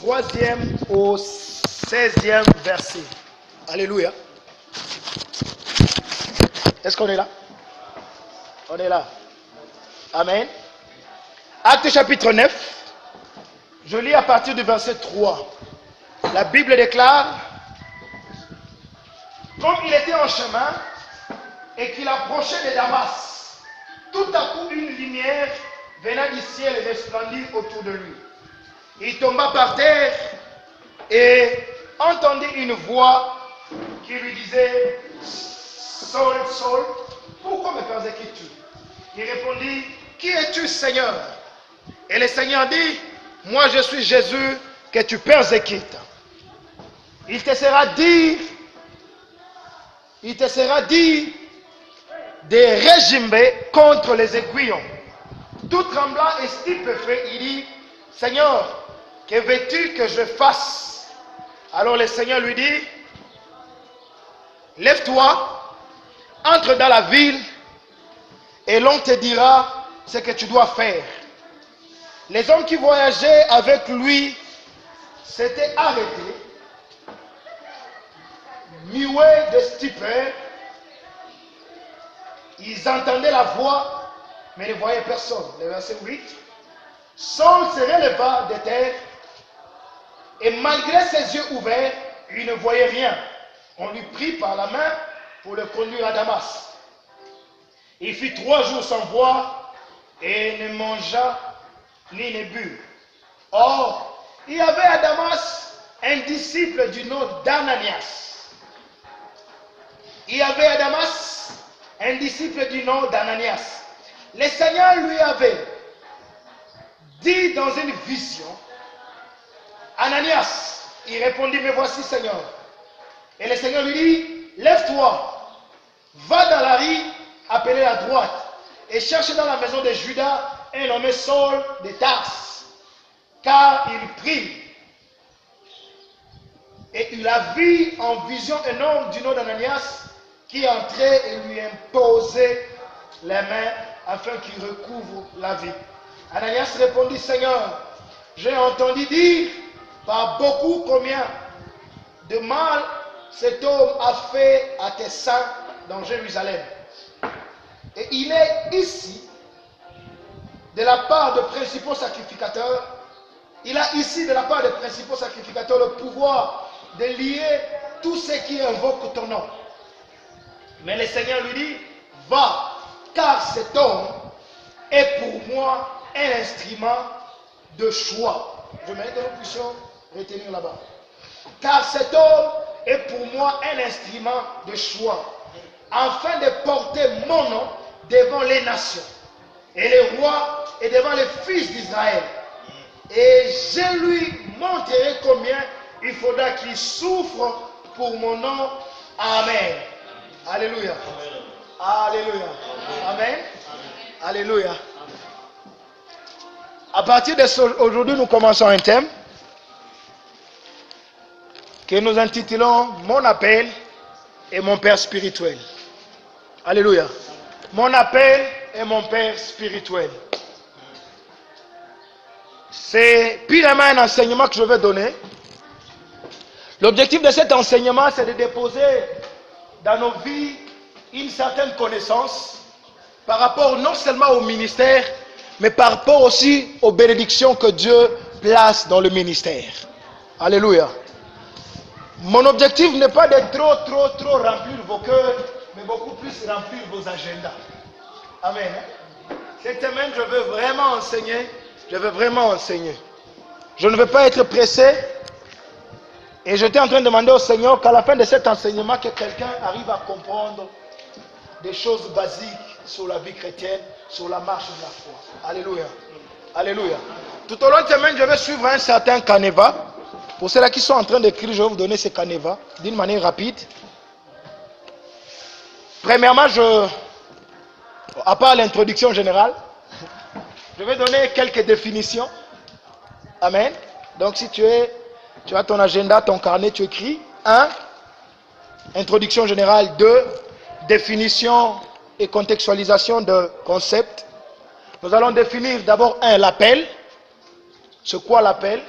3e au 16e verset. Alléluia. Est-ce qu'on est là? On est là. Amen. Acte chapitre 9. Je lis à partir du verset 3. La Bible déclare: comme il était en chemin et qu'il approchait de Damas, tout à coup une lumière venant du ciel et resplendit autour de lui. Il tomba par terre et entendit une voix qui lui disait: Saul, Saul, pourquoi me persécutes-tu? Il répondit: qui es-tu, Seigneur? Et le Seigneur dit: moi je suis Jésus que tu persécutes. Il te sera dit de régimber contre les aiguillons. Tout tremblant et stupéfait, il dit: Seigneur, que veux-tu que je fasse? Alors le Seigneur lui dit: lève-toi, entre dans la ville et l'on te dira ce que tu dois faire. Les hommes qui voyageaient avec lui s'étaient arrêtés, muets de stupeur. Ils entendaient la voix, mais ne voyaient personne. Le verset 8. Saul se releva de terre, et malgré ses yeux ouverts, il ne voyait rien. On lui prit par la main pour le conduire à Damas. Il fit 3 jours sans boire et ne mangea ni ne but. Or, il y avait à Damas un disciple du nom d'Ananias. Le Seigneur lui avait dit dans une vision: Ananias. Il répondit: me voici, Seigneur. Et le Seigneur lui dit: lève-toi, va dans la rue appelée à droite et cherche dans la maison de Judas un nommé Saul de Tarse, car il prie. Et il a vu en vision un homme du nom d'Ananias qui entrait et lui imposait les mains afin qu'il recouvre la vie. Ananias répondit: Seigneur, j'ai entendu dire par beaucoup combien de mal cet homme a fait à tes saints dans Jérusalem. Et il est ici de la part de principaux sacrificateurs. Il a ici de la part des principaux sacrificateurs le pouvoir de lier tous ceux qui invoquent ton nom. Mais le Seigneur lui dit: va, car cet homme est pour moi un instrument de choix. Je mets que nous puissions retenir là-bas. Car cet homme est pour moi un instrument de choix, afin de porter mon nom devant les nations et les rois et devant les fils d'Israël. Et je lui montrerai combien il faudra qu'il souffre pour mon nom. Amen. Alléluia. Alléluia. Amen. Alléluia. À partir d'aujourd'hui, nous commençons un thème que nous intitulons Mon appel et mon Père spirituel. Alléluia. Mon appel et mon Père spirituel. C'est purement un enseignement que je vais donner. L'objectif de cet enseignement, c'est de déposer dans nos vies une certaine connaissance par rapport non seulement au ministère, mais par rapport aussi aux bénédictions que Dieu place dans le ministère. Alléluia. Mon objectif n'est pas de trop remplir vos cœurs, mais beaucoup plus remplir vos agendas. Amen. Cette semaine, je veux vraiment enseigner. Je ne veux pas être pressé. Et j'étais en train de demander au Seigneur qu'à la fin de cet enseignement, que quelqu'un arrive à comprendre des choses basiques sur la vie chrétienne, sur la marche de la foi. Alléluia. Alléluia. Tout au long de cette semaine, je vais suivre un certain canevas. Pour ceux-là qui sont en train d'écrire, je vais vous donner ce canevas d'une manière rapide. Premièrement, à part l'introduction générale, je vais donner quelques définitions. Amen. Donc si tu as ton agenda, ton carnet, tu écris. 1. Introduction générale. 2. Définition et contextualisation de concepts. Nous allons définir d'abord l'appel. C'est quoi l'appel?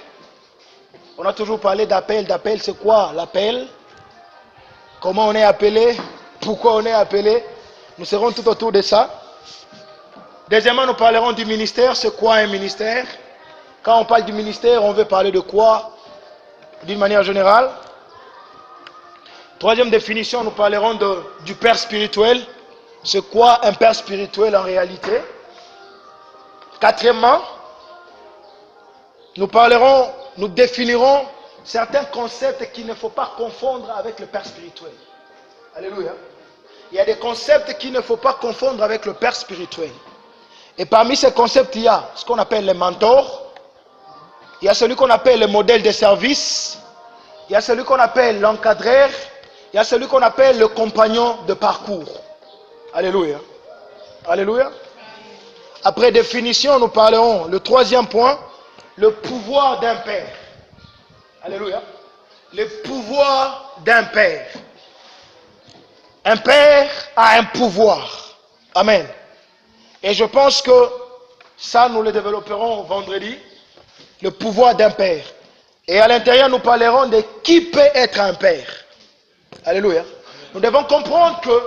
On a toujours parlé d'appel. D'appel, c'est quoi l'appel? Comment on est appelé? Pourquoi on est appelé? Nous serons tout autour de ça. Deuxièmement, nous parlerons du ministère. C'est quoi un ministère? Quand on parle du ministère, on veut parler de quoi? D'une manière générale. Troisième définition, nous parlerons du père spirituel. C'est quoi un père spirituel en réalité? Quatrièmement, nous définirons certains concepts qu'il ne faut pas confondre avec le père spirituel. Alléluia. Il y a des concepts qu'il ne faut pas confondre avec le père spirituel. Et parmi ces concepts, il y a ce qu'on appelle les mentors. Il y a celui qu'on appelle le modèle de service. Il y a celui qu'on appelle l'encadreur. Il y a celui qu'on appelle le compagnon de parcours. Alléluia. Alléluia. Après définition, nous parlerons, le troisième point, le pouvoir d'un père. Alléluia. Le pouvoir d'un père. Un père a un pouvoir. Amen. Et je pense que ça, nous le développerons vendredi. Le pouvoir d'un père. Et à l'intérieur, nous parlerons de qui peut être un père. Alléluia. Nous devons comprendre que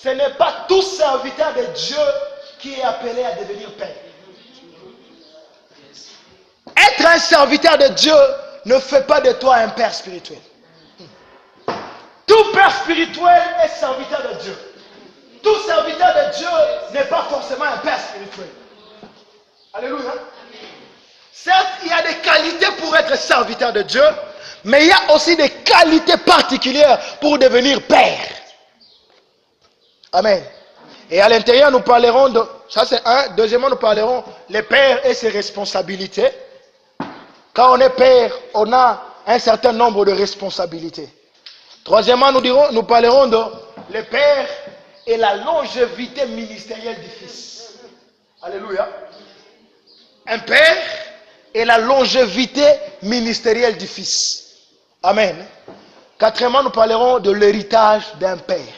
ce n'est pas tout serviteur de Dieu qui est appelé à devenir père. Être un serviteur de Dieu ne fait pas de toi un père spirituel. Tout père spirituel est serviteur de Dieu. Tout serviteur de Dieu n'est pas forcément un père spirituel. Alléluia. Certes, il y a des qualités pour être serviteur de Dieu, mais il y a aussi des qualités particulières pour devenir père. Amen. Et à l'intérieur, nous parlerons de... Ça, c'est un. Deuxièmement, nous parlerons les pères et ses responsabilités. Quand on est père, on a un certain nombre de responsabilités. Troisièmement, nous parlerons de les pères et la longévité ministérielle du fils. Alléluia. Un père et la longévité ministérielle du fils. Amen. Quatrièmement, nous parlerons de l'héritage d'un père.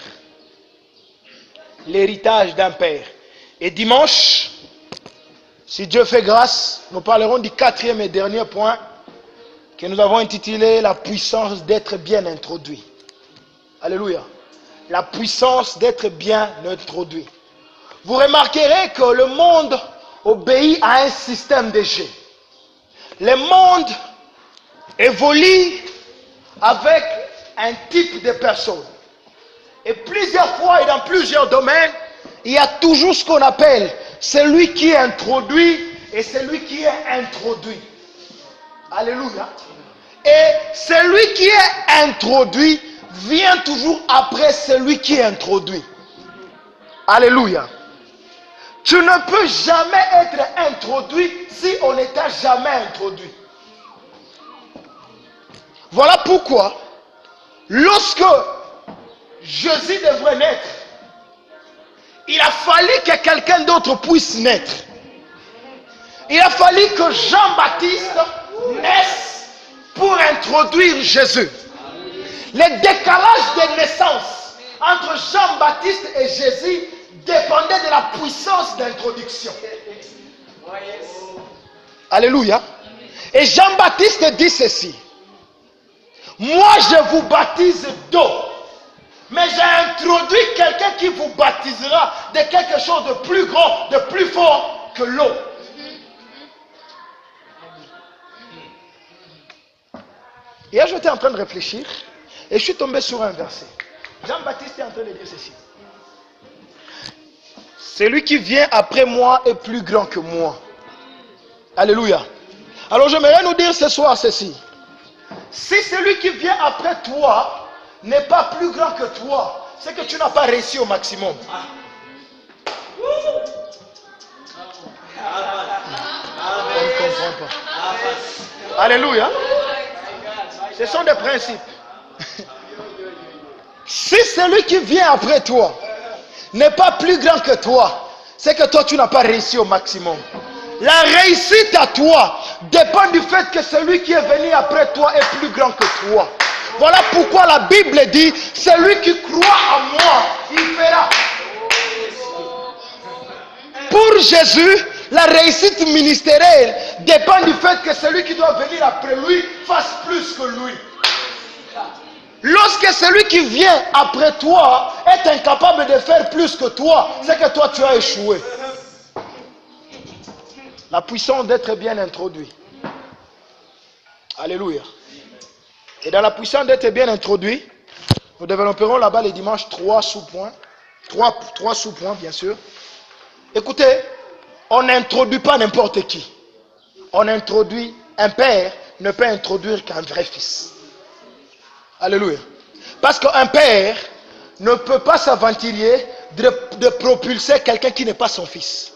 L'héritage d'un père. Et dimanche, si Dieu fait grâce, nous parlerons du quatrième et dernier point que nous avons intitulé la puissance d'être bien introduit. Alléluia. La puissance d'être bien introduit. Vous remarquerez que le monde obéit à un système de jeu. Le monde évolue avec un type de personne. Et plusieurs fois et dans plusieurs domaines, il y a toujours ce qu'on appelle celui qui est introduit et celui qui est introduit. Alléluia. Et celui qui est introduit vient toujours après celui qui est introduit. Alléluia. Tu ne peux jamais être introduit si on ne t'a jamais introduit. Voilà pourquoi, lorsque Jésus devrait naître, il a fallu que quelqu'un d'autre puisse naître. Il a fallu que Jean-Baptiste naisse pour introduire Jésus. Le décalage de naissance entre Jean-Baptiste et Jésus dépendait de la puissance d'introduction. Alléluia. Et Jean-Baptiste dit ceci: moi je vous baptise d'eau, mais j'ai introduit quelqu'un qui vous baptisera de quelque chose de plus grand, de plus fort que l'eau. Hier j'étais en train de réfléchir et je suis tombé sur un verset. Jean-Baptiste est en train de dire ceci: celui qui vient après moi est plus grand que moi. Alléluia. Alors j'aimerais nous dire ce soir ceci: si celui qui vient après toi n'est pas plus grand que toi, c'est que tu n'as pas réussi au maximum. On ne comprend pas. Alléluia. Ce sont des principes. Si celui qui vient après toi n'est pas plus grand que toi, c'est que toi tu n'as pas réussi au maximum. La réussite à toi dépend du fait que celui qui est venu après toi est plus grand que toi. Voilà pourquoi la Bible dit: celui qui croit en moi, il fera. Pour Jésus, La réussite ministérielle dépend du fait que celui qui doit venir après lui fasse plus que lui. Lorsque celui qui vient après toi est incapable de faire plus que toi, c'est que toi tu as échoué. La puissance d'être bien introduit. Alléluia. Et dans la puissance d'être bien introduit, nous développerons là-bas les dimanches 3 sous-points. 3 sous-points, bien sûr. Écoutez, on n'introduit pas n'importe qui. On introduit un père, ne peut introduire qu'un vrai fils. Alléluia. Parce qu'un père ne peut pas s'aventurier de propulser quelqu'un qui n'est pas son fils.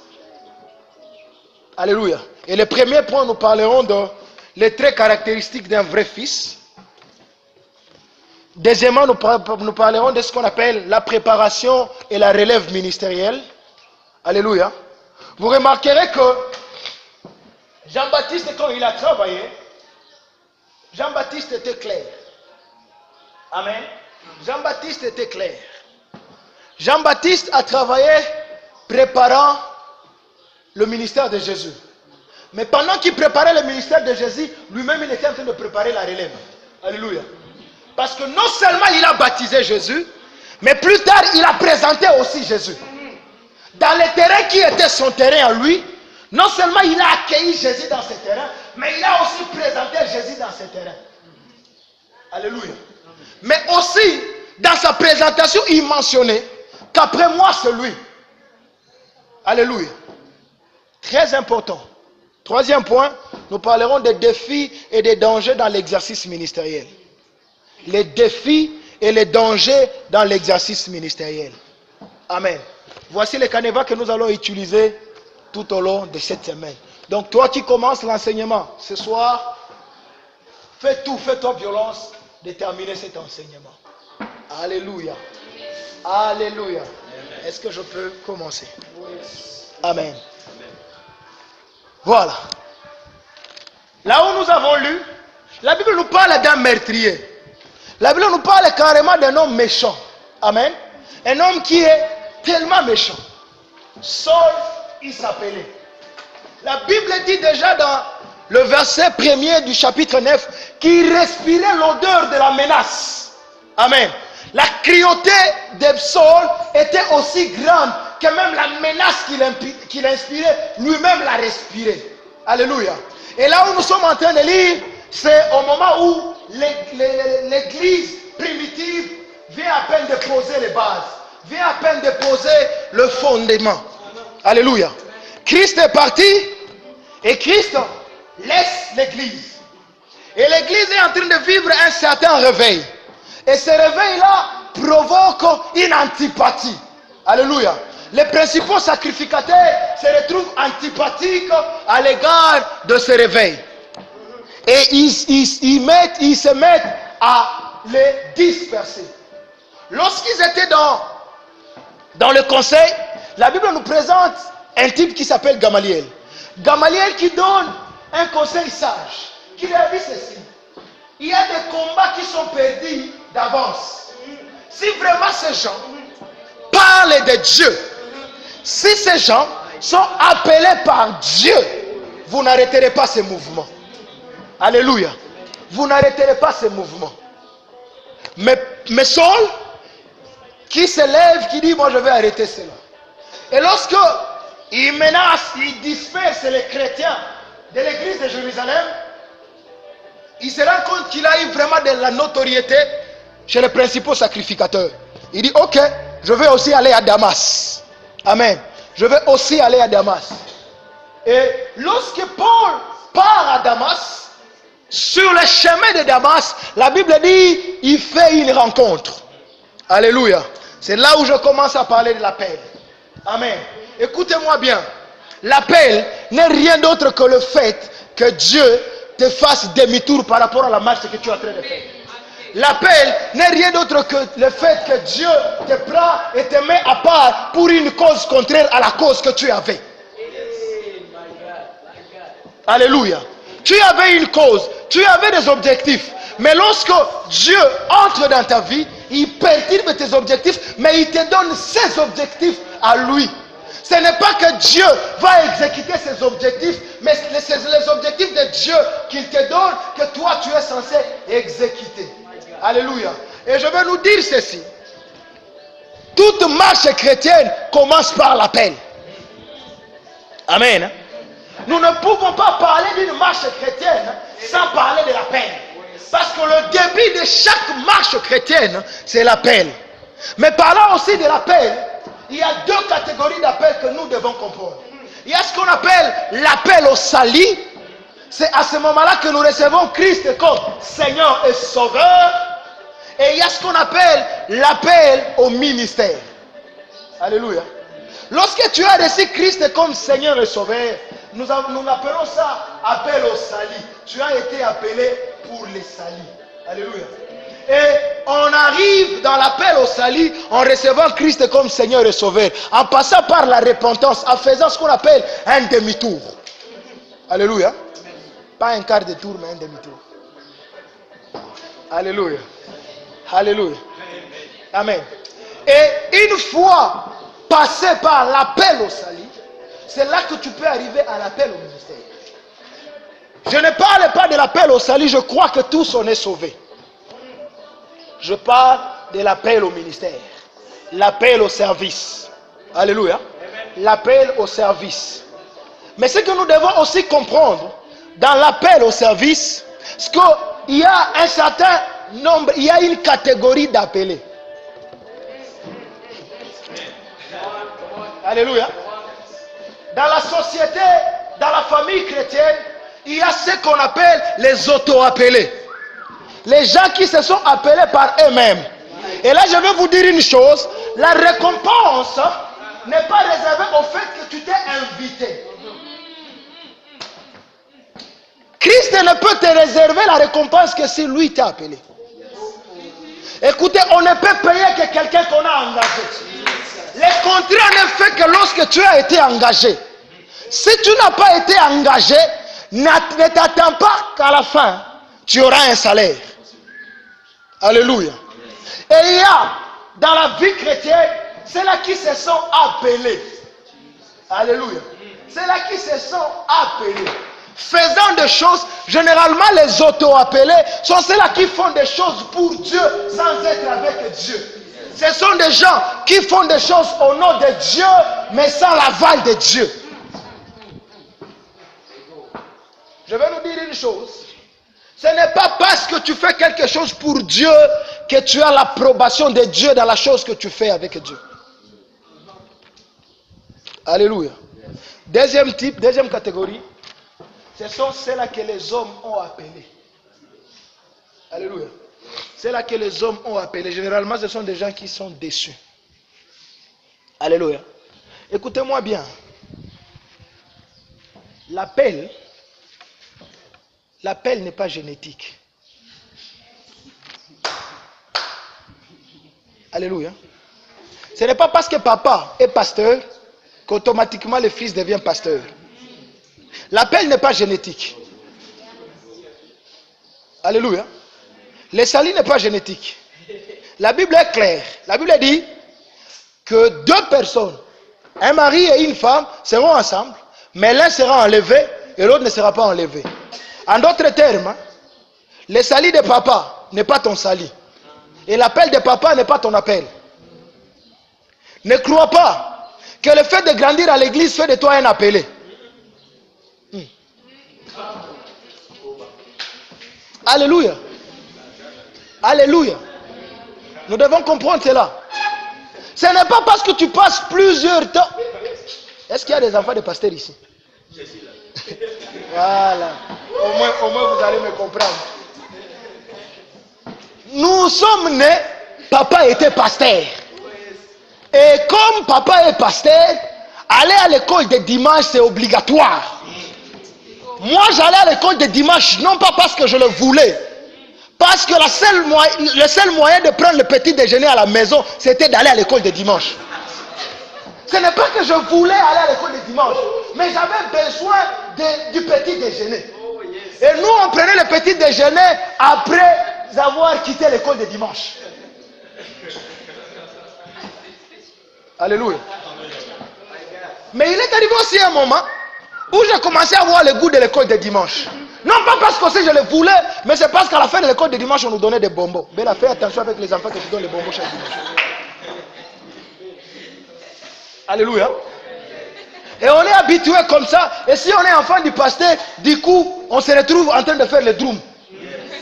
Alléluia. Et le premier point, nous parlerons de les traits caractéristiques d'un vrai fils. Deuxièmement, nous parlerons de ce qu'on appelle la préparation et la relève ministérielle. Alléluia. Vous remarquerez que Jean-Baptiste, quand il a travaillé, Jean-Baptiste était clair. Amen. Jean-Baptiste était clair. Jean-Baptiste a travaillé préparant le ministère de Jésus. Mais pendant qu'il préparait le ministère de Jésus, lui-même il était en train de préparer la relève. Alléluia. Parce que non seulement il a baptisé Jésus, mais plus tard il a présenté aussi Jésus. Dans le terrain qui était son terrain à lui, non seulement il a accueilli Jésus dans ce terrain, mais il a aussi présenté Jésus dans ce terrain. Alléluia. Mais aussi, dans sa présentation, il mentionnait qu'après moi, c'est lui. Alléluia. Très important. Troisième point, nous parlerons des défis et des dangers dans l'exercice ministériel. Les défis et les dangers dans l'exercice ministériel. Amen. Voici les canevas que nous allons utiliser tout au long de cette semaine. Donc toi qui commences l'enseignement ce soir, fais-toi violence de terminer cet enseignement. Alléluia. Alléluia. Est-ce que je peux commencer? Amen. Voilà. Là où nous avons lu, la Bible nous parle d'un meurtrier. La Bible nous parle carrément d'un homme méchant. Amen. Un homme qui est tellement méchant. Saul, il s'appelait. La Bible dit déjà dans le verset 1er du chapitre 9 qu'il respirait l'odeur de la menace. Amen. La cruauté de Saul était aussi grande que même la menace qu'il inspirait, lui-même l'a respiré. Alléluia. Et là où nous sommes en train de lire, c'est au moment où l'église primitive vient à peine de poser les bases, vient à peine de poser le fondement. Alléluia. Christ est parti et Christ laisse l'église. Et l'église est en train de vivre un certain réveil. Et ce réveil-là provoque une antipathie. Alléluia. Les principaux sacrificateurs se retrouvent antipathiques à l'égard de ce réveil. Et ils se mettent à les disperser. Lorsqu'ils étaient dans le conseil, la Bible nous présente un type qui s'appelle Gamaliel. Gamaliel qui donne un conseil sage, qui lui a dit ceci: il y a des combats qui sont perdus d'avance. Si vraiment ces gens parlent de Dieu, si ces gens sont appelés par Dieu, vous n'arrêterez pas ces mouvements. Alléluia. Vous n'arrêterez pas ces mouvements. Mais Saul, qui se lève, qui dit: moi je vais arrêter cela. Et lorsque il menace, il disperse les chrétiens de l'église de Jérusalem, il se rend compte qu'il a eu vraiment de la notoriété chez les principaux sacrificateurs. Il dit: ok, je vais aussi aller à Damas. Amen. Je vais aussi aller à Damas. Et lorsque Paul part à Damas, sur le chemin de Damas, la Bible dit, il fait une rencontre. Alléluia. C'est là où je commence à parler de l'appel. Amen. Écoutez-moi bien. L'appel n'est rien d'autre que le fait que Dieu te fasse demi-tour par rapport à la marche que tu es en train de faire. L'appel n'est rien d'autre que le fait que Dieu te prend et te met à part pour une cause contraire à la cause que tu avais. Alléluia. Tu avais une cause, tu avais des objectifs. Mais lorsque Dieu entre dans ta vie, il perturbe tes objectifs, mais il te donne ses objectifs à lui. Ce n'est pas que Dieu va exécuter ses objectifs, mais c'est les objectifs de Dieu qu'il te donne que toi tu es censé exécuter. Alléluia. Et je vais nous dire ceci. Toute marche chrétienne commence par l'appel. Amen. Nous ne pouvons pas parler d'une marche chrétienne sans parler de l'appel. Parce que le début de chaque marche chrétienne, c'est l'appel. Mais parlant aussi de l'appel, il y a deux catégories d'appels que nous devons comprendre. Il y a ce qu'on appelle l'appel au salut. C'est à ce moment-là que nous recevons Christ comme Seigneur et Sauveur. Et il y a ce qu'on appelle l'appel au ministère. Alléluia. Lorsque tu as reçu Christ comme Seigneur et Sauveur, nous appelons ça appel au salut. Tu as été appelé pour les saluts. Alléluia. Et on arrive dans l'appel au salut en recevant Christ comme Seigneur et Sauveur, en passant par la repentance, en faisant ce qu'on appelle un demi-tour. Alléluia. Pas un quart de tour, mais un demi-tour. Alléluia. Alléluia. Amen. Et une fois passé par l'appel au salut, c'est là que tu peux arriver à l'appel au ministère. Je ne parle pas de l'appel au salut, je crois que tous on est sauvés. Je parle de l'appel au ministère, l'appel au service. Alléluia. L'appel au service. Mais ce que nous devons aussi comprendre dans l'appel au service, c'est qu'il y a un certain nombre, il y a une catégorie d'appelés. Alléluia. Dans la société, dans la famille chrétienne, il y a ce qu'on appelle les auto-appelés. Les gens qui se sont appelés par eux-mêmes. Et là, je vais vous dire une chose. La récompense n'est pas réservée au fait que tu t'es invité. Christ ne peut te réserver la récompense que si lui t'a appelé. Écoutez, on ne peut payer que quelqu'un qu'on a engagé. Le contrat ne fait que lorsque tu as été engagé. Si tu n'as pas été engagé, ne t'attends pas qu'à la fin, tu auras un salaire. Alléluia. Et il y a dans la vie chrétienne, c'est là qui se sont appelés. Alléluia. C'est là qui se sont appelés. Faisant des choses, généralement les auto-appelés sont ceux-là qui font des choses pour Dieu sans être avec Dieu. Ce sont des gens qui font des choses au nom de Dieu, mais sans l'aval de Dieu. Je vais nous dire une chose. Ce n'est pas parce que tu fais quelque chose pour Dieu que tu as l'approbation de Dieu dans la chose que tu fais avec Dieu. Alléluia. Deuxième type, deuxième catégorie, ce sont ceux-là que les hommes ont appelés. Alléluia. C'est là que les hommes ont appelé. Généralement, ce sont des gens qui sont déçus. Alléluia. Écoutez-moi bien. L'appel n'est pas génétique. Alléluia. Ce n'est pas parce que papa est pasteur qu'automatiquement le fils devient pasteur. L'appel n'est pas génétique. Alléluia. Le salut n'est pas génétique. La Bible est claire. La Bible dit que deux personnes, un mari et une femme, seront ensemble, mais l'un sera enlevé et l'autre ne sera pas enlevé. En d'autres termes, le salut de papa n'est pas ton salut. Et l'appel de papa n'est pas ton appel. Ne crois pas que le fait de grandir à l'église fait de toi un appelé. Alléluia. Alléluia. Nous devons comprendre cela. Ce n'est pas parce que tu passes plusieurs temps. Est-ce qu'il y a des enfants de pasteurs ici? Voilà. Au moins vous allez me comprendre. Nous sommes nés, papa était pasteur. Et comme papa est pasteur, aller à l'école de dimanche c'est obligatoire. Moi j'allais à l'école de dimanche non pas parce que je le voulais. Parce que le seul moyen de prendre le petit déjeuner à la maison, c'était d'aller à l'école de dimanche. Ce n'est pas que je voulais aller à l'école de dimanche, mais j'avais besoin du petit déjeuner. Et nous, on prenait le petit déjeuner après avoir quitté l'école de dimanche. Alléluia. Mais il est arrivé aussi un moment où j'ai commencé à avoir le goût de l'école de dimanche. Non pas parce que je le voulais, mais c'est parce qu'à la fin de l'école de dimanche, on nous donnait des bonbons. Mais là, fais attention avec les enfants qui te donnent les bonbons chaque dimanche. Alléluia. Et on est habitué comme ça. Et si on est enfant du pasteur, du coup, on se retrouve en train de faire le drum.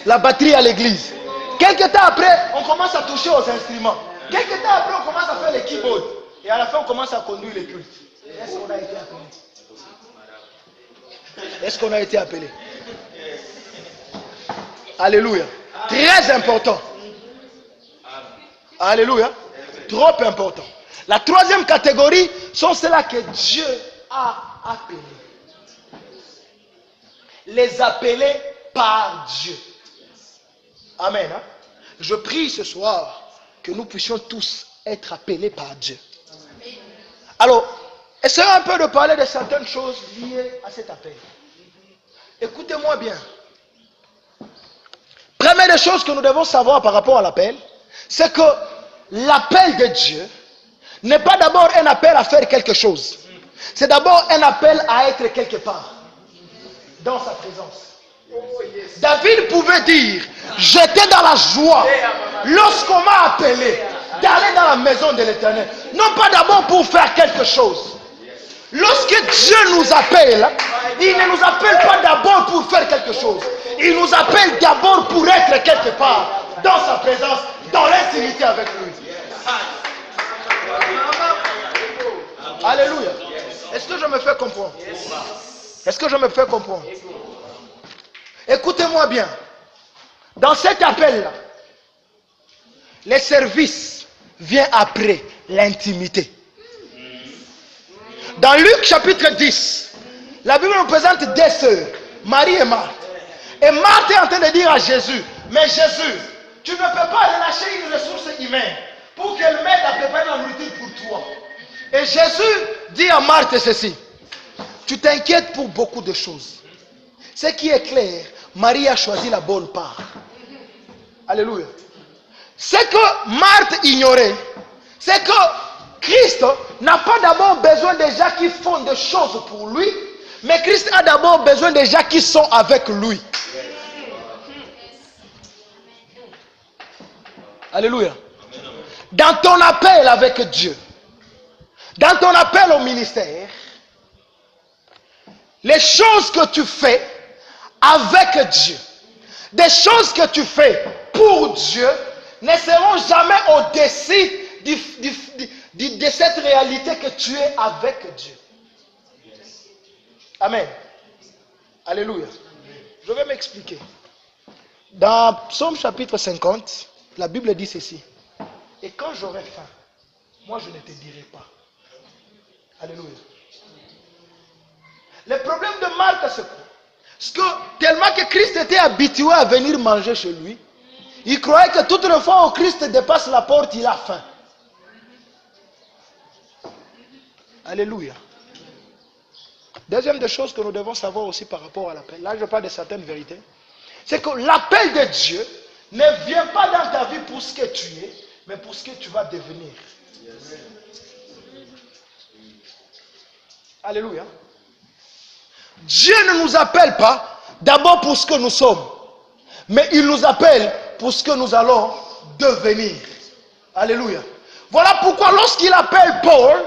La batterie à l'église. Quelques temps après, on commence à toucher aux instruments. Quelques temps après, on commence à faire les keyboards. Et à la fin, on commence à conduire les cultes. Est-ce qu'on a été appelé? Est-ce qu'on a été appelé? Alléluia. Très important. Alléluia. Trop important. La troisième catégorie sont ceux-là que Dieu a appelés. Les appelés par Dieu. Amen. Hein? Je prie ce soir que nous puissions tous être appelés par Dieu. Alors, essayons un peu de parler de certaines choses liées à cet appel. Écoutez-moi bien. Première des choses que nous devons savoir par rapport à l'appel, c'est que l'appel de Dieu n'est pas d'abord un appel à faire quelque chose. C'est d'abord un appel à être quelque part, dans sa présence. David pouvait dire, j'étais dans la joie lorsqu'on m'a appelé d'aller dans la maison de l'Éternel. Non pas d'abord pour faire quelque chose. Lorsque Dieu nous appelle, il ne nous appelle pas d'abord pour faire quelque chose. Il nous appelle d'abord pour être quelque part, dans sa présence, dans l'intimité avec lui. Alléluia. Est-ce que je me fais comprendre? Est-ce que je me fais comprendre? Écoutez-moi bien. Dans cet appel-là, les services viennent après l'intimité. Dans Luc chapitre 10, la Bible nous présente deux sœurs, Marie et Marthe. Et Marthe est en train de dire à Jésus, mais Jésus, tu ne peux pas relâcher une ressource humaine pour qu'elle m'aide à préparer la nourriture pour toi. Et Jésus dit à Marthe ceci, tu t'inquiètes pour beaucoup de choses. Ce qui est clair, Marie a choisi la bonne part. Alléluia. Ce que Marthe ignorait, c'est que Christ n'a pas d'abord besoin des gens qui font des choses pour lui, mais Christ a d'abord besoin des gens qui sont avec lui. Alléluia. Dans ton appel avec Dieu, dans ton appel au ministère, les choses que tu fais avec Dieu, des choses que tu fais pour Dieu, ne seront jamais au-dessus de cette réalité que tu es avec Dieu. Amen. Alléluia. Je vais m'expliquer. Dans Psaume chapitre 50, la Bible dit ceci. Et quand j'aurai faim, moi je ne te dirai pas. Alléluia. Le problème de Marthe, c'est quoi? Parce que tellement que Christ était habitué à venir manger chez lui, il croyait que toutes les fois où Christ dépasse la porte, il a faim. Alléluia. Deuxième des choses que nous devons savoir aussi par rapport à l'appel, là je parle de certaines vérités, c'est que l'appel de Dieu ne vient pas dans ta vie pour ce que tu es, mais pour ce que tu vas devenir. Alléluia. Dieu ne nous appelle pas d'abord pour ce que nous sommes, mais il nous appelle pour ce que nous allons devenir. Alléluia. Voilà pourquoi lorsqu'il appelle Paul,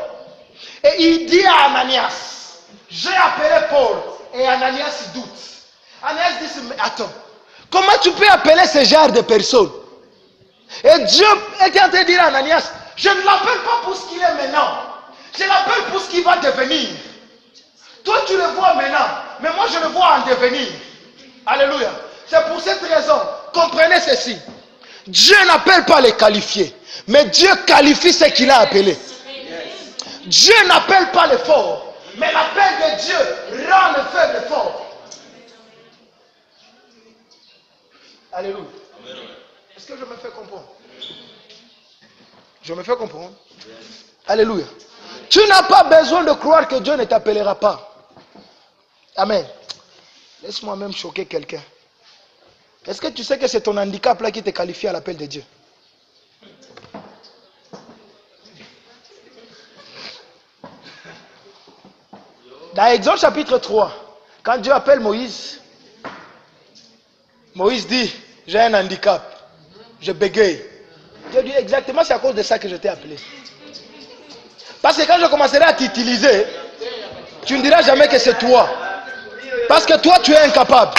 et il dit à Ananias, j'ai appelé Paul, et Ananias doute. Ananias dit, mais attends, comment tu peux appeler ce genre de personnes? Et Dieu était en train de dire à Ananias, je ne l'appelle pas pour ce qu'il est maintenant, je l'appelle pour ce qu'il va devenir. Toi tu le vois maintenant, mais moi je le vois en devenir. Alléluia. C'est pour cette raison, comprenez ceci. Dieu n'appelle pas les qualifiés, mais Dieu qualifie ceux qu'il a appelés. Dieu n'appelle pas les forts, mais l'appel de Dieu rend le faible fort. Alléluia. Est-ce que je me fais comprendre? Je me fais comprendre? Alléluia. Tu n'as pas besoin de croire que Dieu ne t'appellera pas. Amen. Laisse-moi même choquer quelqu'un. Est-ce que tu sais que c'est ton handicap là qui te qualifie à l'appel de Dieu? Dans Exode chapitre 3, quand Dieu appelle Moïse, Moïse dit, j'ai un handicap, je bégaye. Dieu dit exactement, c'est à cause de ça que je t'ai appelé. Parce que quand je commencerai à t'utiliser, tu ne diras jamais que c'est toi. Parce que toi, tu es incapable.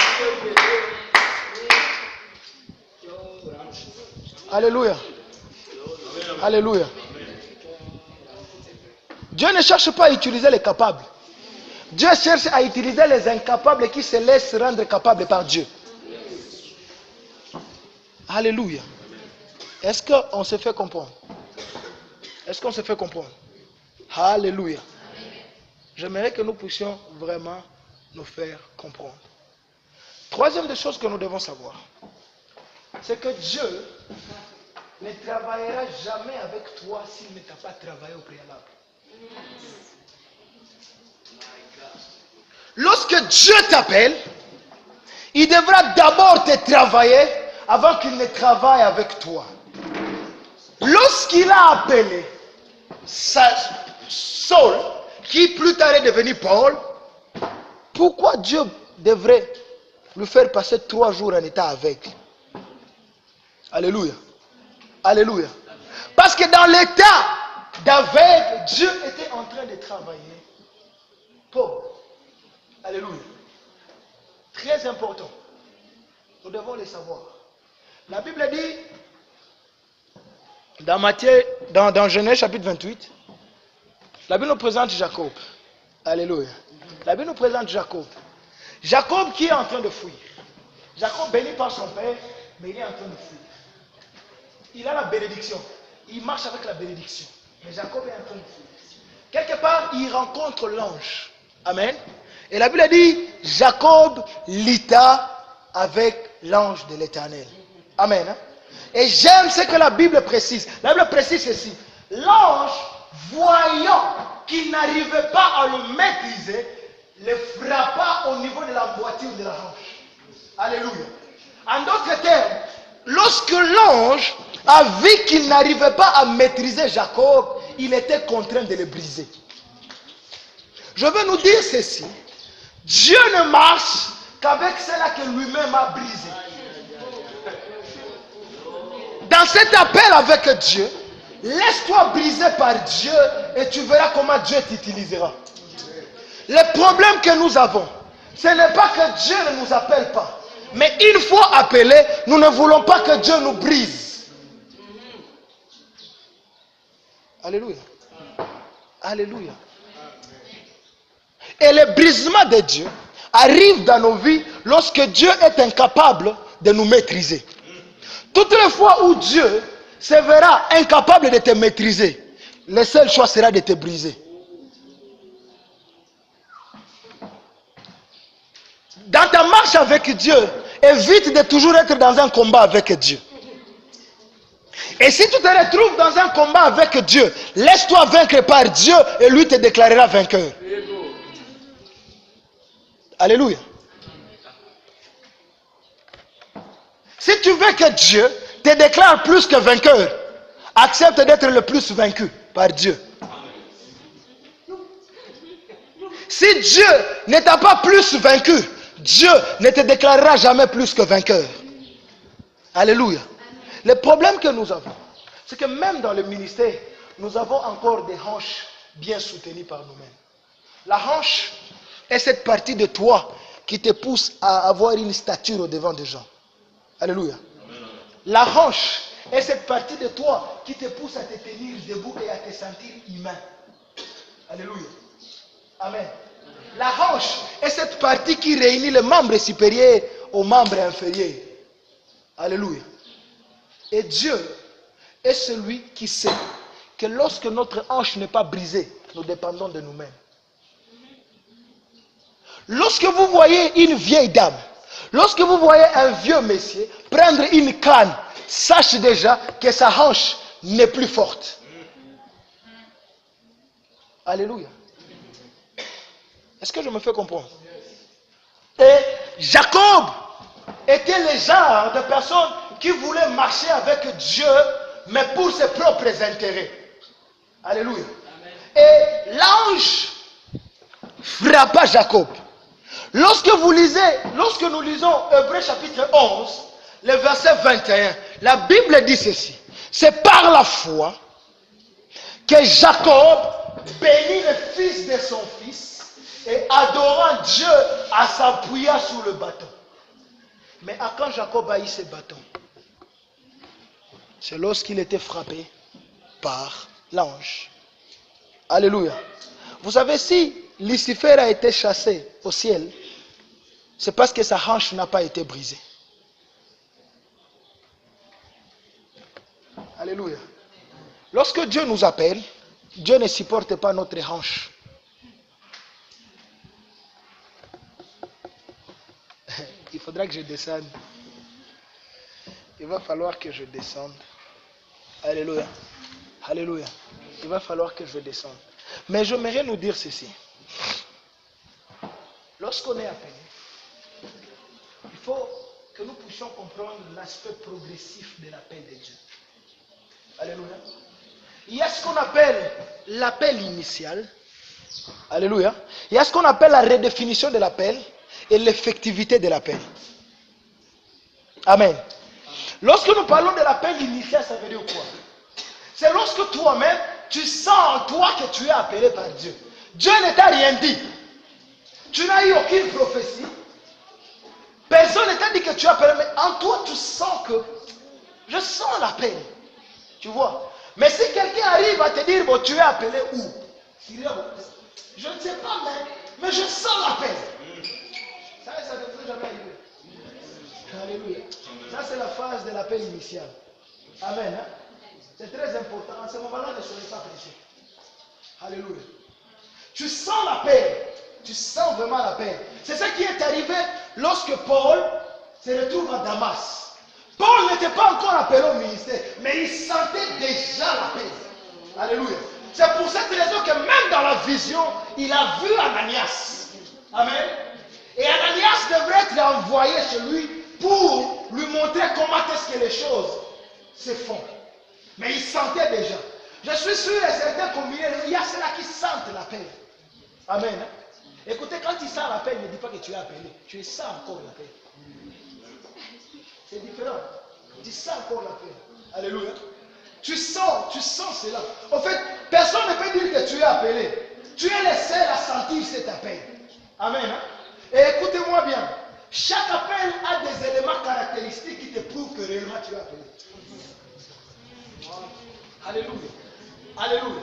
Alléluia. Alléluia. Dieu ne cherche pas à utiliser les capables. Dieu cherche à utiliser les incapables qui se laissent rendre capables par Dieu. Alléluia. Est-ce qu'on se fait comprendre? Est-ce qu'on se fait comprendre? Alléluia. J'aimerais que nous puissions vraiment nous faire comprendre. Troisième des choses que nous devons savoir, c'est que Dieu ne travaillera jamais avec toi s'il ne t'a pas travaillé au préalable. Lorsque Dieu t'appelle, il devra d'abord te travailler avant qu'il ne travaille avec toi. Lorsqu'il a appelé Saul, qui plus tard est devenu Paul, pourquoi Dieu devrait lui faire passer 3 jours en état aveugle? Alléluia. Alléluia. Parce que dans l'état d'aveugle, Dieu était en train de travailler Paul. Alléluia. Très important. Nous devons le savoir. La Bible dit, dans Matthieu, dans Genèse chapitre 28, la Bible nous présente Jacob. Alléluia. La Bible nous présente Jacob. Jacob qui est en train de fuir. Jacob béni par son père, mais il est en train de fuir. Il a la bénédiction. Il marche avec la bénédiction. Mais Jacob est en train de fuir. Quelque part, il rencontre l'ange. Amen. Et la Bible dit, Jacob lutta avec l'ange de l'Éternel. Amen. Et j'aime ce que la Bible précise. La Bible précise ceci. L'ange, voyant qu'il n'arrivait pas à le maîtriser, le frappa au niveau de la moitié de la hanche. Alléluia. En d'autres termes, lorsque l'ange a vu qu'il n'arrivait pas à maîtriser Jacob, il était contraint de le briser. Je veux nous dire ceci. Dieu ne marche qu'avec cela que lui-même a brisé. Dans cet appel avec Dieu, laisse-toi briser par Dieu et tu verras comment Dieu t'utilisera. Le problème que nous avons, ce n'est pas que Dieu ne nous appelle pas. Mais une fois appelé, nous ne voulons pas que Dieu nous brise. Alléluia. Alléluia. Et le brisement de Dieu arrive dans nos vies lorsque Dieu est incapable de nous maîtriser. Toutes les fois où Dieu se verra incapable de te maîtriser, le seul choix sera de te briser. Dans ta marche avec Dieu, évite de toujours être dans un combat avec Dieu. Et si tu te retrouves dans un combat avec Dieu, laisse-toi vaincre par Dieu et lui te déclarera vainqueur. Alléluia. Si tu veux que Dieu te déclare plus que vainqueur, accepte d'être le plus vaincu par Dieu. Si Dieu ne t'a pas plus vaincu, Dieu ne te déclarera jamais plus que vainqueur. Alléluia. Le problème que nous avons, c'est que même dans le ministère, nous avons encore des hanches bien soutenues par nous-mêmes. La hanche est cette partie de toi qui te pousse à avoir une stature au devant des gens. Alléluia. La hanche est cette partie de toi qui te pousse à te tenir debout et à te sentir humain. Alléluia. Amen. La hanche est cette partie qui réunit les membres supérieurs aux membres inférieurs. Alléluia. Et Dieu est celui qui sait que lorsque notre hanche n'est pas brisée, nous dépendons de nous-mêmes. Lorsque vous voyez une vieille dame, lorsque vous voyez un vieux monsieur prendre une canne, sache déjà que sa hanche n'est plus forte. Alléluia. Est-ce que je me fais comprendre? Et Jacob était le genre de personne qui voulait marcher avec Dieu, mais pour ses propres intérêts. Alléluia. Et l'ange frappa Jacob. Lorsque nous lisons Hébreux chapitre 11, le verset 21, la Bible dit ceci. C'est par la foi que Jacob bénit le fils de son fils et adorant Dieu s'appuya sur le bâton. Mais à quand Jacob a eu ce bâton? C'est lorsqu'il était frappé par l'ange. Alléluia. Vous savez, si Lucifer a été chassé au ciel, c'est parce que sa hanche n'a pas été brisée. Alléluia. Lorsque Dieu nous appelle, Dieu ne supporte pas notre hanche. Il faudra que je descende. Il va falloir que je descende. Alléluia. Alléluia. Il va falloir que je descende. Mais j'aimerais nous dire ceci. Lorsqu'on est appelé, il faut que nous puissions comprendre l'aspect progressif de l'appel de Dieu. Alléluia. Il y a ce qu'on appelle l'appel initial. Alléluia. Il y a ce qu'on appelle la redéfinition de l'appel et l'effectivité de l'appel. Amen. Lorsque nous parlons de l'appel initial, ça veut dire quoi? C'est lorsque toi-même, tu sens en toi que tu es appelé par Dieu. Dieu ne t'a rien dit. Tu n'as eu aucune prophétie. Personne ne t'a dit que tu es appelé, mais en toi, tu sens que je sens l'appel. Tu vois? Mais si quelqu'un arrive à te dire, bon, tu es appelé où? Je ne sais pas, mais je sens l'appel. Ça ne devrait jamais arriver. Alléluia. Ça, c'est la phase de l'appel initial. Amen. Hein? C'est très important. En ce moment-là, ne soyez pas pressés. Alléluia. Tu sens l'appel. Tu sens vraiment l'appel. C'est ce qui est arrivé lorsque Paul se retrouve à Damas. Paul n'était pas encore appelé au ministère, mais il sentait déjà l'appel. Alléluia. C'est pour cette raison que même dans la vision, il a vu Ananias. Amen. Et Ananias devrait être envoyé chez lui pour lui montrer comment est-ce que les choses se font. Mais il sentait déjà. Je suis sûr et certain qu'au milieu, il y a ceux-là qui sentent l'appel. Amen. Écoutez, quand tu sens l'appel, ne dis pas que tu es appelé. Tu sens encore l'appel. C'est différent. Tu sens encore l'appel. Alléluia. Tu sens cela. En fait, personne ne peut dire que tu es appelé. Tu es le seul à sentir cet appel. Amen. Et écoutez-moi bien. Chaque appel a des éléments caractéristiques qui te prouvent que réellement tu es appelé. Alléluia. Alléluia.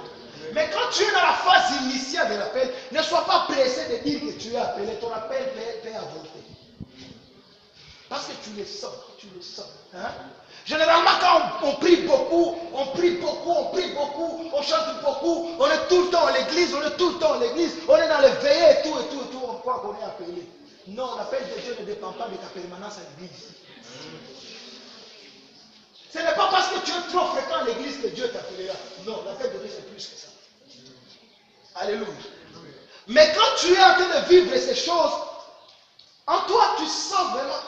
Mais quand tu es dans la phase initiale de l'appel, ne sois pas pressé de dire que tu es appelé. Ton appel peut avorter. Parce que tu le sens. Tu le sens. Hein? Généralement, quand on prie beaucoup, on chante beaucoup, on est tout le temps à l'église, on est dans les veillées et tout, on croit qu'on est appelé. Non, l'appel de Dieu ne dépend pas de ta permanence à l'église. Ce n'est pas parce que tu es trop fréquent à l'église que Dieu t'appellera. Non, l'appel de Dieu c'est plus que ça. Alléluia. Mais quand tu es en train de vivre ces choses, en toi tu sens vraiment,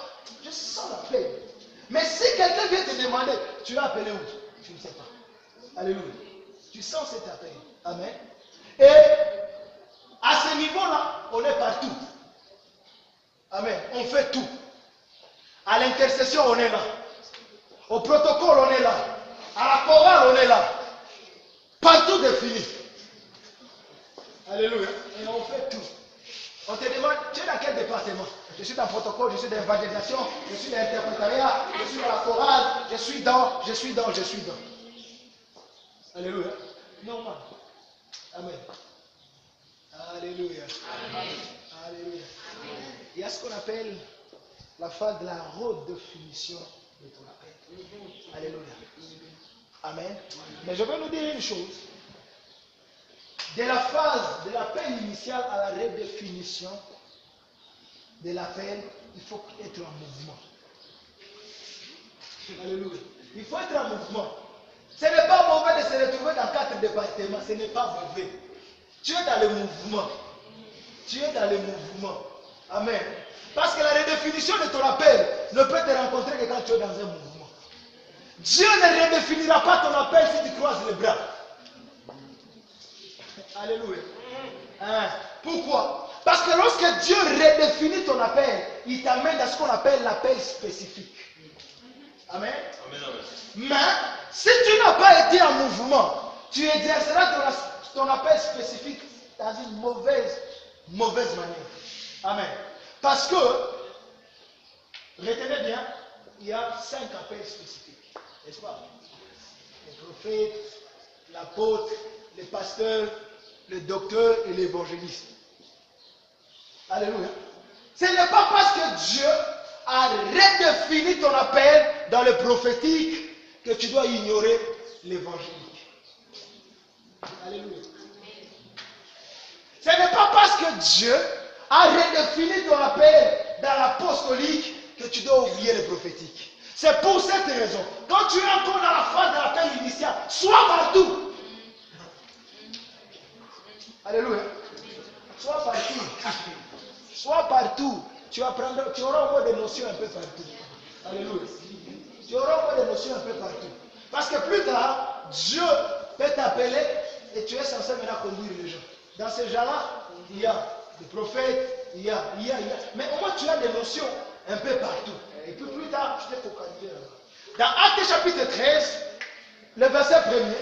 je sens l'appel. Mais si quelqu'un vient te demander, tu es appelé où? Tu ne sais pas. Alléluia. Tu sens cet appel. Amen. Et à ce niveau-là, on est partout. Amen. On fait tout. À l'intercession, on est là. Au protocole, on est là. À la chorale, on est là. Partout défini. Alléluia. Et on fait tout. On te demande, tu es dans quel département? Je suis dans le protocole, je suis dans l'évangélisation, je suis dans l'interprétariat, je suis dans la chorale, je suis dans. Alléluia. Normal. Amen. Alléluia. Amen. Alléluia. Il y a ce qu'on appelle la phase de la redéfinition de ton appel. Alléluia. Amen. Mais je vais nous dire une chose. De la phase de l'appel initial à la redéfinition de l'appel, il faut être en mouvement. Alléluia. Il faut être en mouvement. Ce n'est pas mauvais de se retrouver dans 4 départements. Ce n'est pas mauvais. Tu es dans le mouvement. Amen. Parce que la redéfinition de ton appel ne peut te rencontrer que quand tu es dans un mouvement. Dieu ne redéfinira pas ton appel si tu croises les bras. Alléluia. Hein? Pourquoi? Parce que lorsque Dieu redéfinit ton appel, il t'amène dans ce qu'on appelle l'appel spécifique. Amen. Mais si tu n'as pas été en mouvement, tu exerceras ton appel spécifique dans une mauvaise manière. Amen. Parce que, retenez bien, il y a 5 appels spécifiques. N'est-ce pas? Les prophètes, l'apôtre, les pasteurs, le docteur et l'évangéliste. Alléluia. Ce n'est pas parce que Dieu a redéfini ton appel dans le prophétique que tu dois ignorer l'évangélique. Alléluia. Ce n'est pas parce que Dieu a redéfini ton appel dans l'apostolique que tu dois oublier le prophétique. C'est pour cette raison. Quand tu es encore dans la phase de l'appel initial, sois partout. Alléluia. Sois partout. Sois partout. Tu auras au moins des notions un peu partout. Alléluia. Tu auras au moins des notions un peu partout. Parce que plus tard, Dieu peut t'appeler et tu es censé maintenant conduire les gens. Dans ces gens-là, il y a des prophètes, il y a. Mais au moins tu as des notions un peu partout. Et puis plus tard, je t'ai focalisé là-bas. Dans Actes chapitre 13, le verset 1er,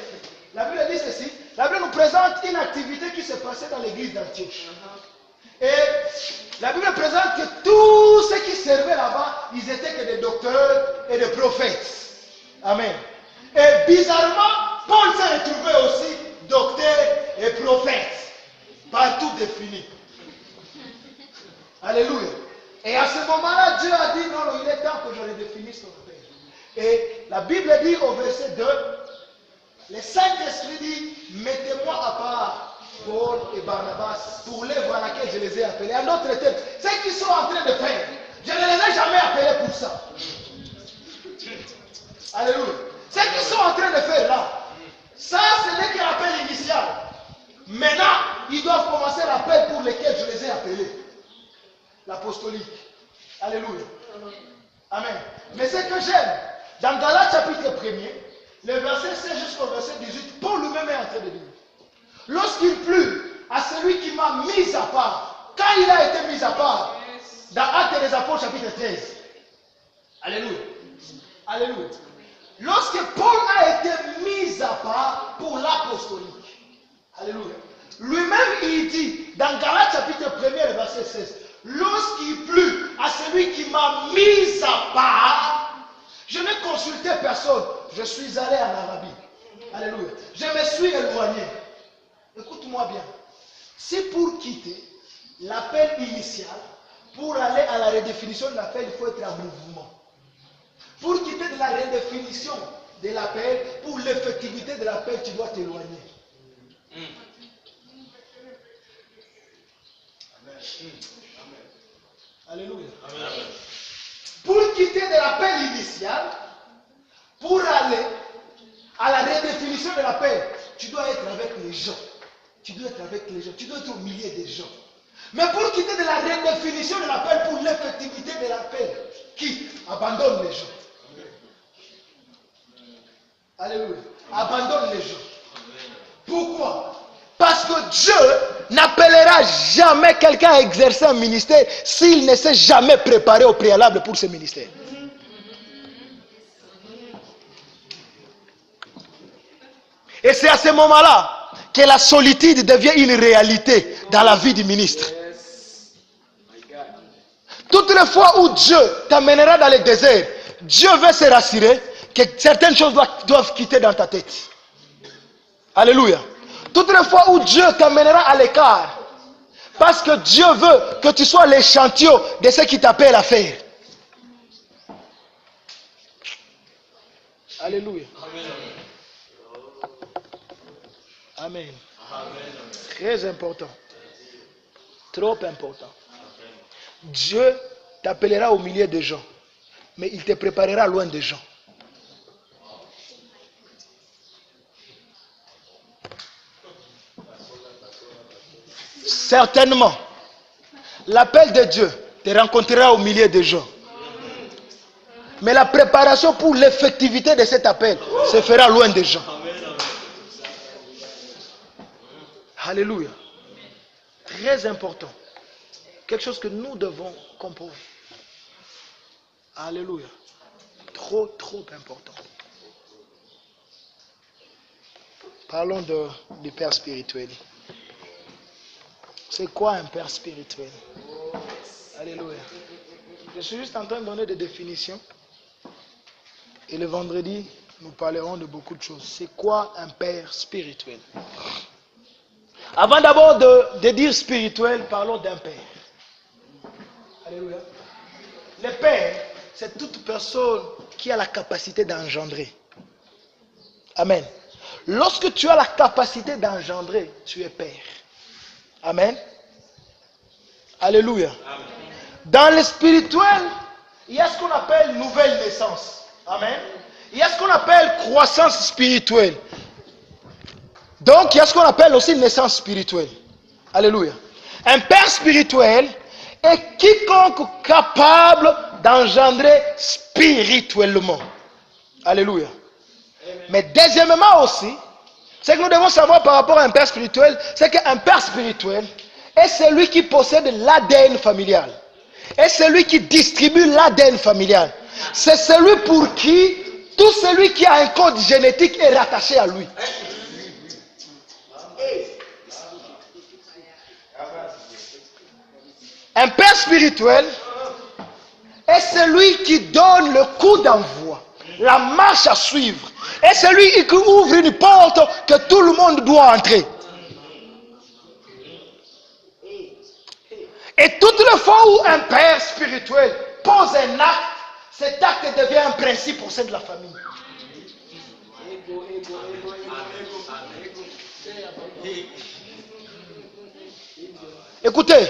la Bible dit ceci. La Bible nous présente une activité qui se passait dans l'église d'Antioche. Et la Bible présente que tous ceux qui servaient là-bas, ils étaient que des docteurs et des prophètes. Amen. Et bizarrement, Paul s'est retrouvé aussi docteur et prophète. Partout défini. Alléluia. Et à ce moment-là, Dieu a dit, non, il est temps que je redéfinisse ton appel. Et la Bible dit au verset 2, le Saint-Esprit dit, mettez-moi à part Paul et Barnabas pour l'œuvre à laquelle je les ai appelés. En d'autres termes, ce qu'ils sont en train de faire, je ne les ai jamais appelés pour ça. Alléluia. Ce qu'ils sont en train de faire là, ça ce n'est que l'appel initial. Maintenant, ils doivent commencer l'appel pour lequel je les ai appelés. L'apostolique. Alléluia. Amen. Mais ce que j'aime, dans Galates chapitre 1er, le verset 16 jusqu'au verset 18, Paul lui-même est en train de dire, lorsqu'il plut à celui qui m'a mis à part, quand il a été mis à part, dans Actes des Apôtres chapitre 13. Alléluia. Alléluia. Lorsque Paul a été mis à part pour l'apostolique, alléluia, lui-même il dit, dans Galates chapitre 1er, le verset 16, lorsqu'il plut à celui qui m'a mis à part, je n'ai consulté personne, je suis allé en Arabie. Alléluia. Je me suis éloigné. Écoute-moi bien. Si pour quitter l'appel initial, pour aller à la redéfinition de l'appel, il faut être en mouvement. Pour quitter de la redéfinition de l'appel, pour l'effectivité de l'appel, tu dois t'éloigner. Alléluia. Amen. Pour quitter de l'appel initial, pour aller à la redéfinition de l'appel, tu dois être avec les gens. Tu dois être avec les gens. Tu dois être au milieu des gens. Mais pour quitter de la redéfinition de l'appel, pour l'effectivité de l'appel, qui abandonne les gens. Alléluia. Abandonne les gens. Pourquoi? Parce que Dieu n'appellera jamais quelqu'un à exercer un ministère s'il ne s'est jamais préparé au préalable pour ce ministère. Et c'est à ce moment-là que la solitude devient une réalité dans la vie du ministre. Toutes les fois où Dieu t'amènera dans le désert, Dieu veut se rassurer que certaines choses doivent quitter dans ta tête. Alléluia. Toutes les fois où Dieu t'amènera à l'écart, parce que Dieu veut que tu sois l'échantillon de ce qu'il t'appelle à faire. Alléluia. Amen. Très important. Trop important. Dieu t'appellera au milieu des gens, mais il te préparera loin des gens. Certainement, l'appel de Dieu te rencontrera au milieu des gens. Mais la préparation pour l'effectivité de cet appel se fera loin des gens. Alléluia. Très important. quelque chose que nous devons comprendre. Alléluia. Trop, trop important. Parlons du Père spirituel. C'est quoi un Père spirituel? Alléluia. Je suis juste en train de donner des définitions. Et le vendredi, nous parlerons de beaucoup de choses. C'est quoi un Père spirituel? Avant d'abord de dire spirituel, parlons d'un Père. Alléluia. Le Père, c'est toute personne qui a la capacité d'engendrer. Amen. Lorsque tu as la capacité d'engendrer, tu es Père. Amen. Alléluia. Amen. Dans le spirituel, il y a ce qu'on appelle nouvelle naissance. Amen. Il y a ce qu'on appelle croissance spirituelle. Donc, il y a ce qu'on appelle aussi naissance spirituelle. Alléluia. Un Père spirituel est quiconque capable d'engendrer spirituellement. Alléluia. Mais deuxièmement aussi, ce que nous devons savoir par rapport à un Père spirituel, c'est qu'un Père spirituel est celui qui possède l'ADN familial. Et celui qui distribue l'ADN familial. C'est celui pour qui tout celui qui a un code génétique est rattaché à lui. Un Père spirituel est celui qui donne le coup d'envoi, la marche à suivre. Et celui qui ouvre une porte que tout le monde doit entrer. Et toutes les fois où un Père spirituel pose un acte, cet acte devient un principe au sein de la famille. Écoutez,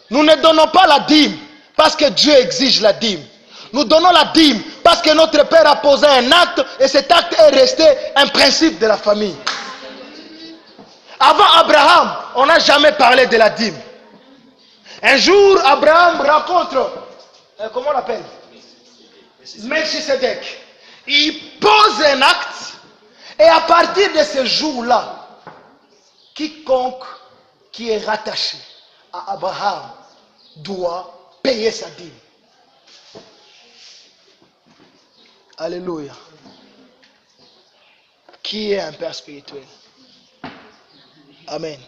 nous ne donnons pas la dîme parce que Dieu exige la dîme. Nous donnons la dîme parce que notre Père a posé un acte et cet acte est resté un principe de la famille. Avant Abraham, on n'a jamais parlé de la dîme. Un jour, Abraham rencontre, comment on l'appelle? Melchisedec. Il pose un acte et à partir de ce jour-là, quiconque qui est rattaché à Abraham doit payer sa dîme. Alléluia. Qui est un Père spirituel? Amen.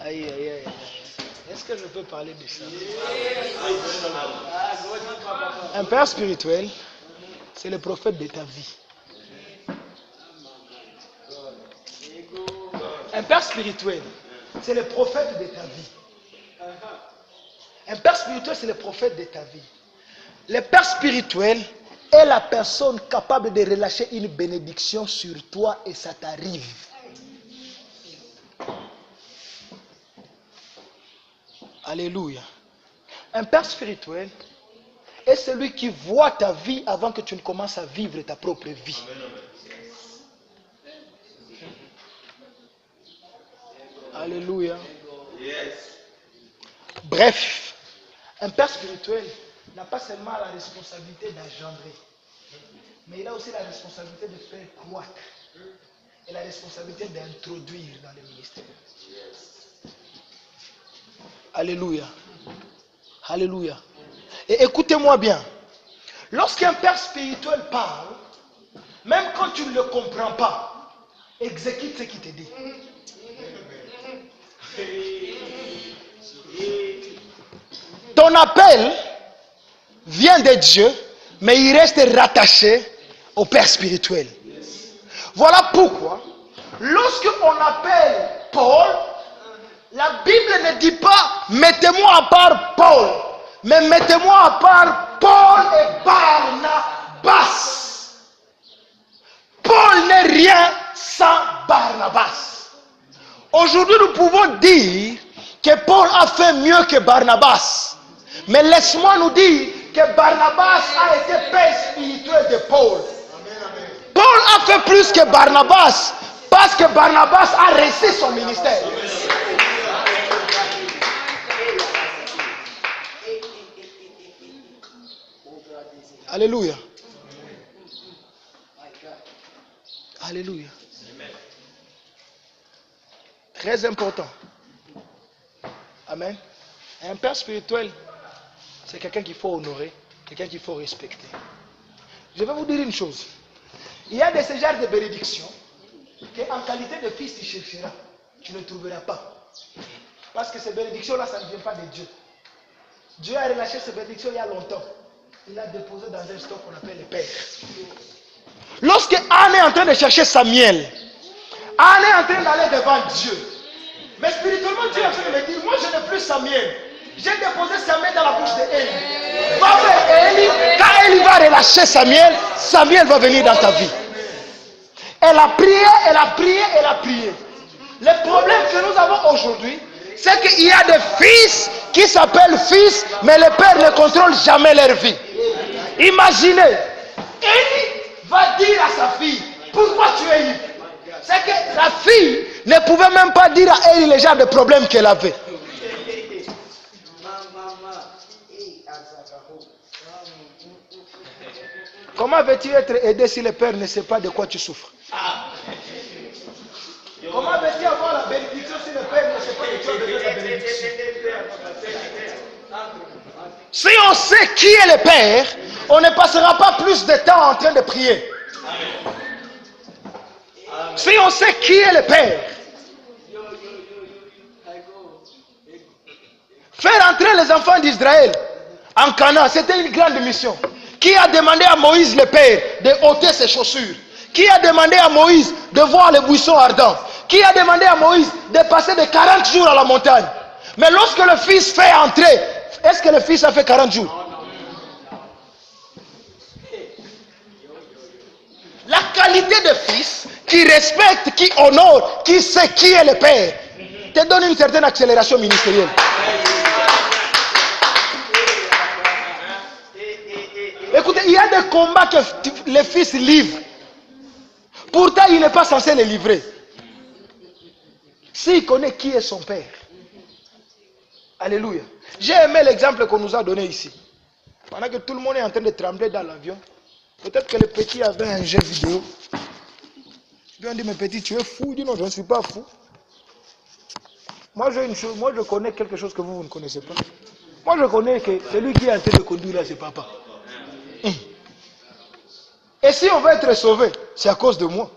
Aïe, aïe, aïe. Est-ce que je peux parler de ça? Un Père spirituel, c'est le prophète de ta vie. Un Père spirituel, c'est le prophète de ta vie. Un Père spirituel, c'est le prophète de ta vie. Le Père spirituel est la personne capable de relâcher une bénédiction sur toi et ça t'arrive. Alléluia. Un Père spirituel est celui qui voit ta vie avant que tu ne commences à vivre ta propre vie. Alléluia. Bref, un Père spirituel n'a pas seulement la responsabilité d'engendrer, mais il a aussi la responsabilité de faire croître et la responsabilité d'introduire dans le ministère. Alléluia. Alléluia. Et écoutez-moi bien. Lorsqu'un Père spirituel parle, même quand tu ne le comprends pas, exécute ce qu'il te dit. Ton appel vient de Dieu, mais il reste rattaché au Père spirituel. Voilà pourquoi, lorsque on appelle Paul, la Bible ne dit pas mettez-moi à part Paul, mais mettez-moi à part Paul et Barnabas. Paul n'est rien sans Barnabas. Aujourd'hui, nous pouvons dire que Paul a fait mieux que Barnabas. Mais laisse-moi nous dire que Barnabas a été père spirituel de Paul. Paul a fait plus que Barnabas parce que Barnabas a reçu son ministère. Alléluia. Alléluia. Très important. Amen. Un père spirituel, c'est quelqu'un qu'il faut honorer, quelqu'un qu'il faut respecter. Je vais vous dire une chose. Il y a de ce genre de bénédictions qu'en qualité de fils, tu chercheras. Tu ne trouveras pas. Parce que ces bénédictions-là, ça ne vient pas de Dieu. Dieu a relâché ces bénédictions il y a longtemps. Il a déposé dans un stock qu'on appelle le Père. Lorsque Anne est en train de chercher Samuel, Anne est en train d'aller devant Dieu. Mais spirituellement, Dieu est en train de me dire, moi je n'ai plus Samuel. J'ai déposé Samuel dans la bouche d'Élie. Va vers Élie. Quand Élie va relâcher Samuel, Samuel va venir dans ta vie. Elle a prié, elle a prié, elle a prié. Le problème que nous avons aujourd'hui, c'est qu'il y a des fils qui s'appellent fils, mais le père ne contrôle jamais leur vie. Imaginez, Élie va dire à sa fille, pourquoi tu es libre? C'est que la fille ne pouvait même pas dire à Élie le genre de problème qu'elle avait. Comment veux-tu être aidé si le père ne sait pas de quoi tu souffres? Comment veux-tu avoir la bénédiction si le père ne sait pas de quoi tu as la bénédiction? Si on sait qui est le père, on ne passera pas plus de temps en train de prier. Si on sait qui est le père, faire entrer les enfants d'Israël en Canaan, c'était une grande mission. Qui a demandé à Moïse le père de ôter ses chaussures? Qui a demandé à Moïse de voir les buissons ardents? Qui a demandé à Moïse de passer de 40 jours à la montagne? Mais lorsque le fils fait entrer, est-ce que le fils a fait 40 jours? La qualité de fils qui respecte, qui honore, qui sait qui est le père, te donne une certaine accélération ministérielle. Écoutez, il y a des combats que les fils livrent. Pourtant, il n'est pas censé les livrer. S'il connaît qui est son père. Alléluia. J'ai aimé l'exemple qu'on nous a donné ici. Pendant que tout le monde est en train de trembler dans l'avion, peut-être que le petit avait un jeu vidéo. Puis on dit, mais petit, tu es fou? Il dit, non, je ne suis pas fou. Moi, je connais quelque chose que vous ne connaissez pas. Moi, je connais que celui qui est en train de conduire là, c'est papa. Et si on veut être sauvé, c'est à cause de moi.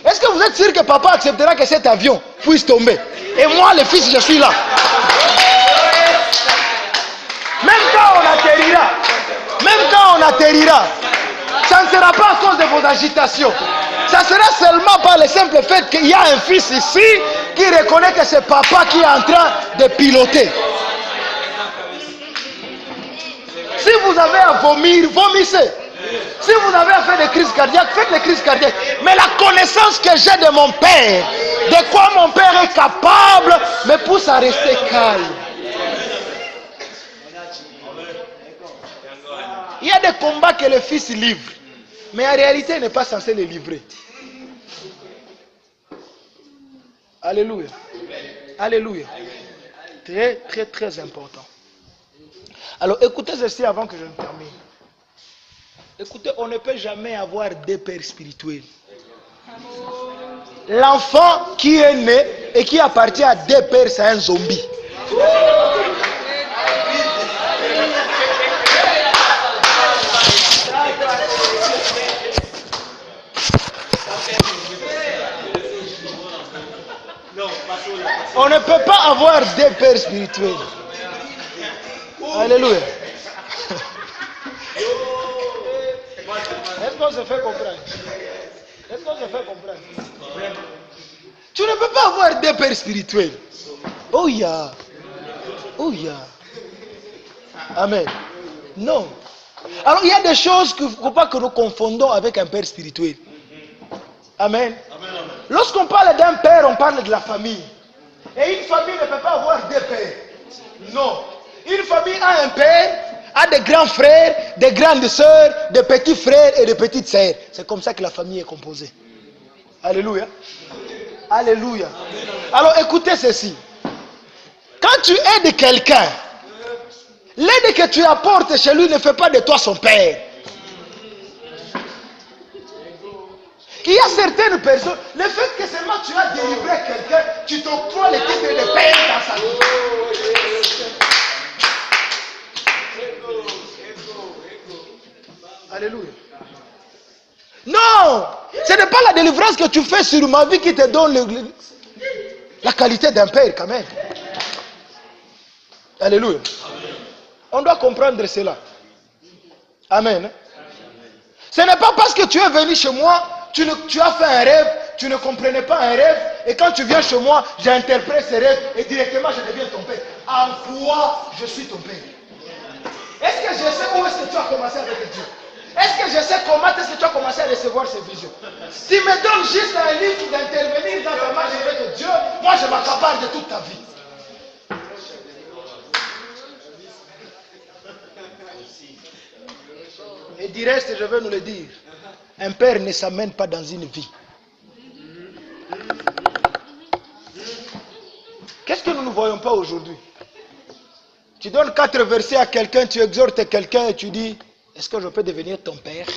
Est-ce que vous êtes sûr que papa acceptera que cet avion puisse tomber? Et moi, le fils, je suis là. Même quand on atterrira, ça ne sera pas à cause de vos agitations. Ça sera seulement par le simple fait qu'il y a un fils ici qui reconnaît que c'est papa qui est en train de piloter. Si vous avez à vomir, vomissez. Si vous avez à faire des crises cardiaques, faites des crises cardiaques. Mais la connaissance que j'ai de mon père, de quoi mon père est capable, me pousse à rester calme. Il y a des combats que le fils livre, mais en réalité, il n'est pas censé les livrer. Alléluia. Alléluia. Très, très, très important. Alors, écoutez ceci avant que je ne termine. Écoutez, on ne peut jamais avoir deux pères spirituels. L'enfant qui est né et qui appartient à deux pères, c'est un zombie. On ne peut pas avoir deux pères spirituels. Alléluia. Est-ce qu'on se fait comprendre? Est-ce qu'on se fait comprendre? Tu ne peux pas avoir deux pères spirituels. Oh yeah. Oh yeah. Amen. Non. Alors il y a des choses qu'il ne faut pas que nous confondons avec un père spirituel. Amen. Lorsqu'on parle d'un père, on parle de la famille. Et une famille ne peut pas avoir deux pères. Non. Une famille a un père, a des grands frères, des grandes sœurs, des petits frères et des petites sœurs. C'est comme ça que la famille est composée. Alléluia. Alléluia. Alors écoutez ceci. Quand tu aides quelqu'un, l'aide que tu apportes chez lui ne fait pas de toi son père. Il y a certaines personnes, le fait que seulement tu as délivré quelqu'un, tu t'octroies le titre de père dans sa vie. Alléluia. Non, ce n'est pas la délivrance que tu fais sur ma vie qui te donne la qualité d'un père quand même. Alléluia. On doit comprendre cela. Amen. Ce n'est pas parce que tu es venu chez moi, tu as fait un rêve, tu ne comprenais pas un rêve, et quand tu viens chez moi, j'interprète ce rêve et directement je deviens ton père. En quoi je suis ton père? Est-ce que je sais où est-ce que tu as commencé avec Dieu? Est-ce que je sais comment est-ce que tu as commencé à recevoir ces visions? Tu me donnes juste un livre d'intervenir dans ta marche avec Dieu, moi je m'accapare de toute ta vie. Et du reste, je veux nous le dire, un père ne s'amène pas dans une vie. Qu'est-ce que nous ne voyons pas aujourd'hui? Tu donnes 4 versets à quelqu'un, tu exhortes quelqu'un et tu dis, est-ce que je peux devenir ton père?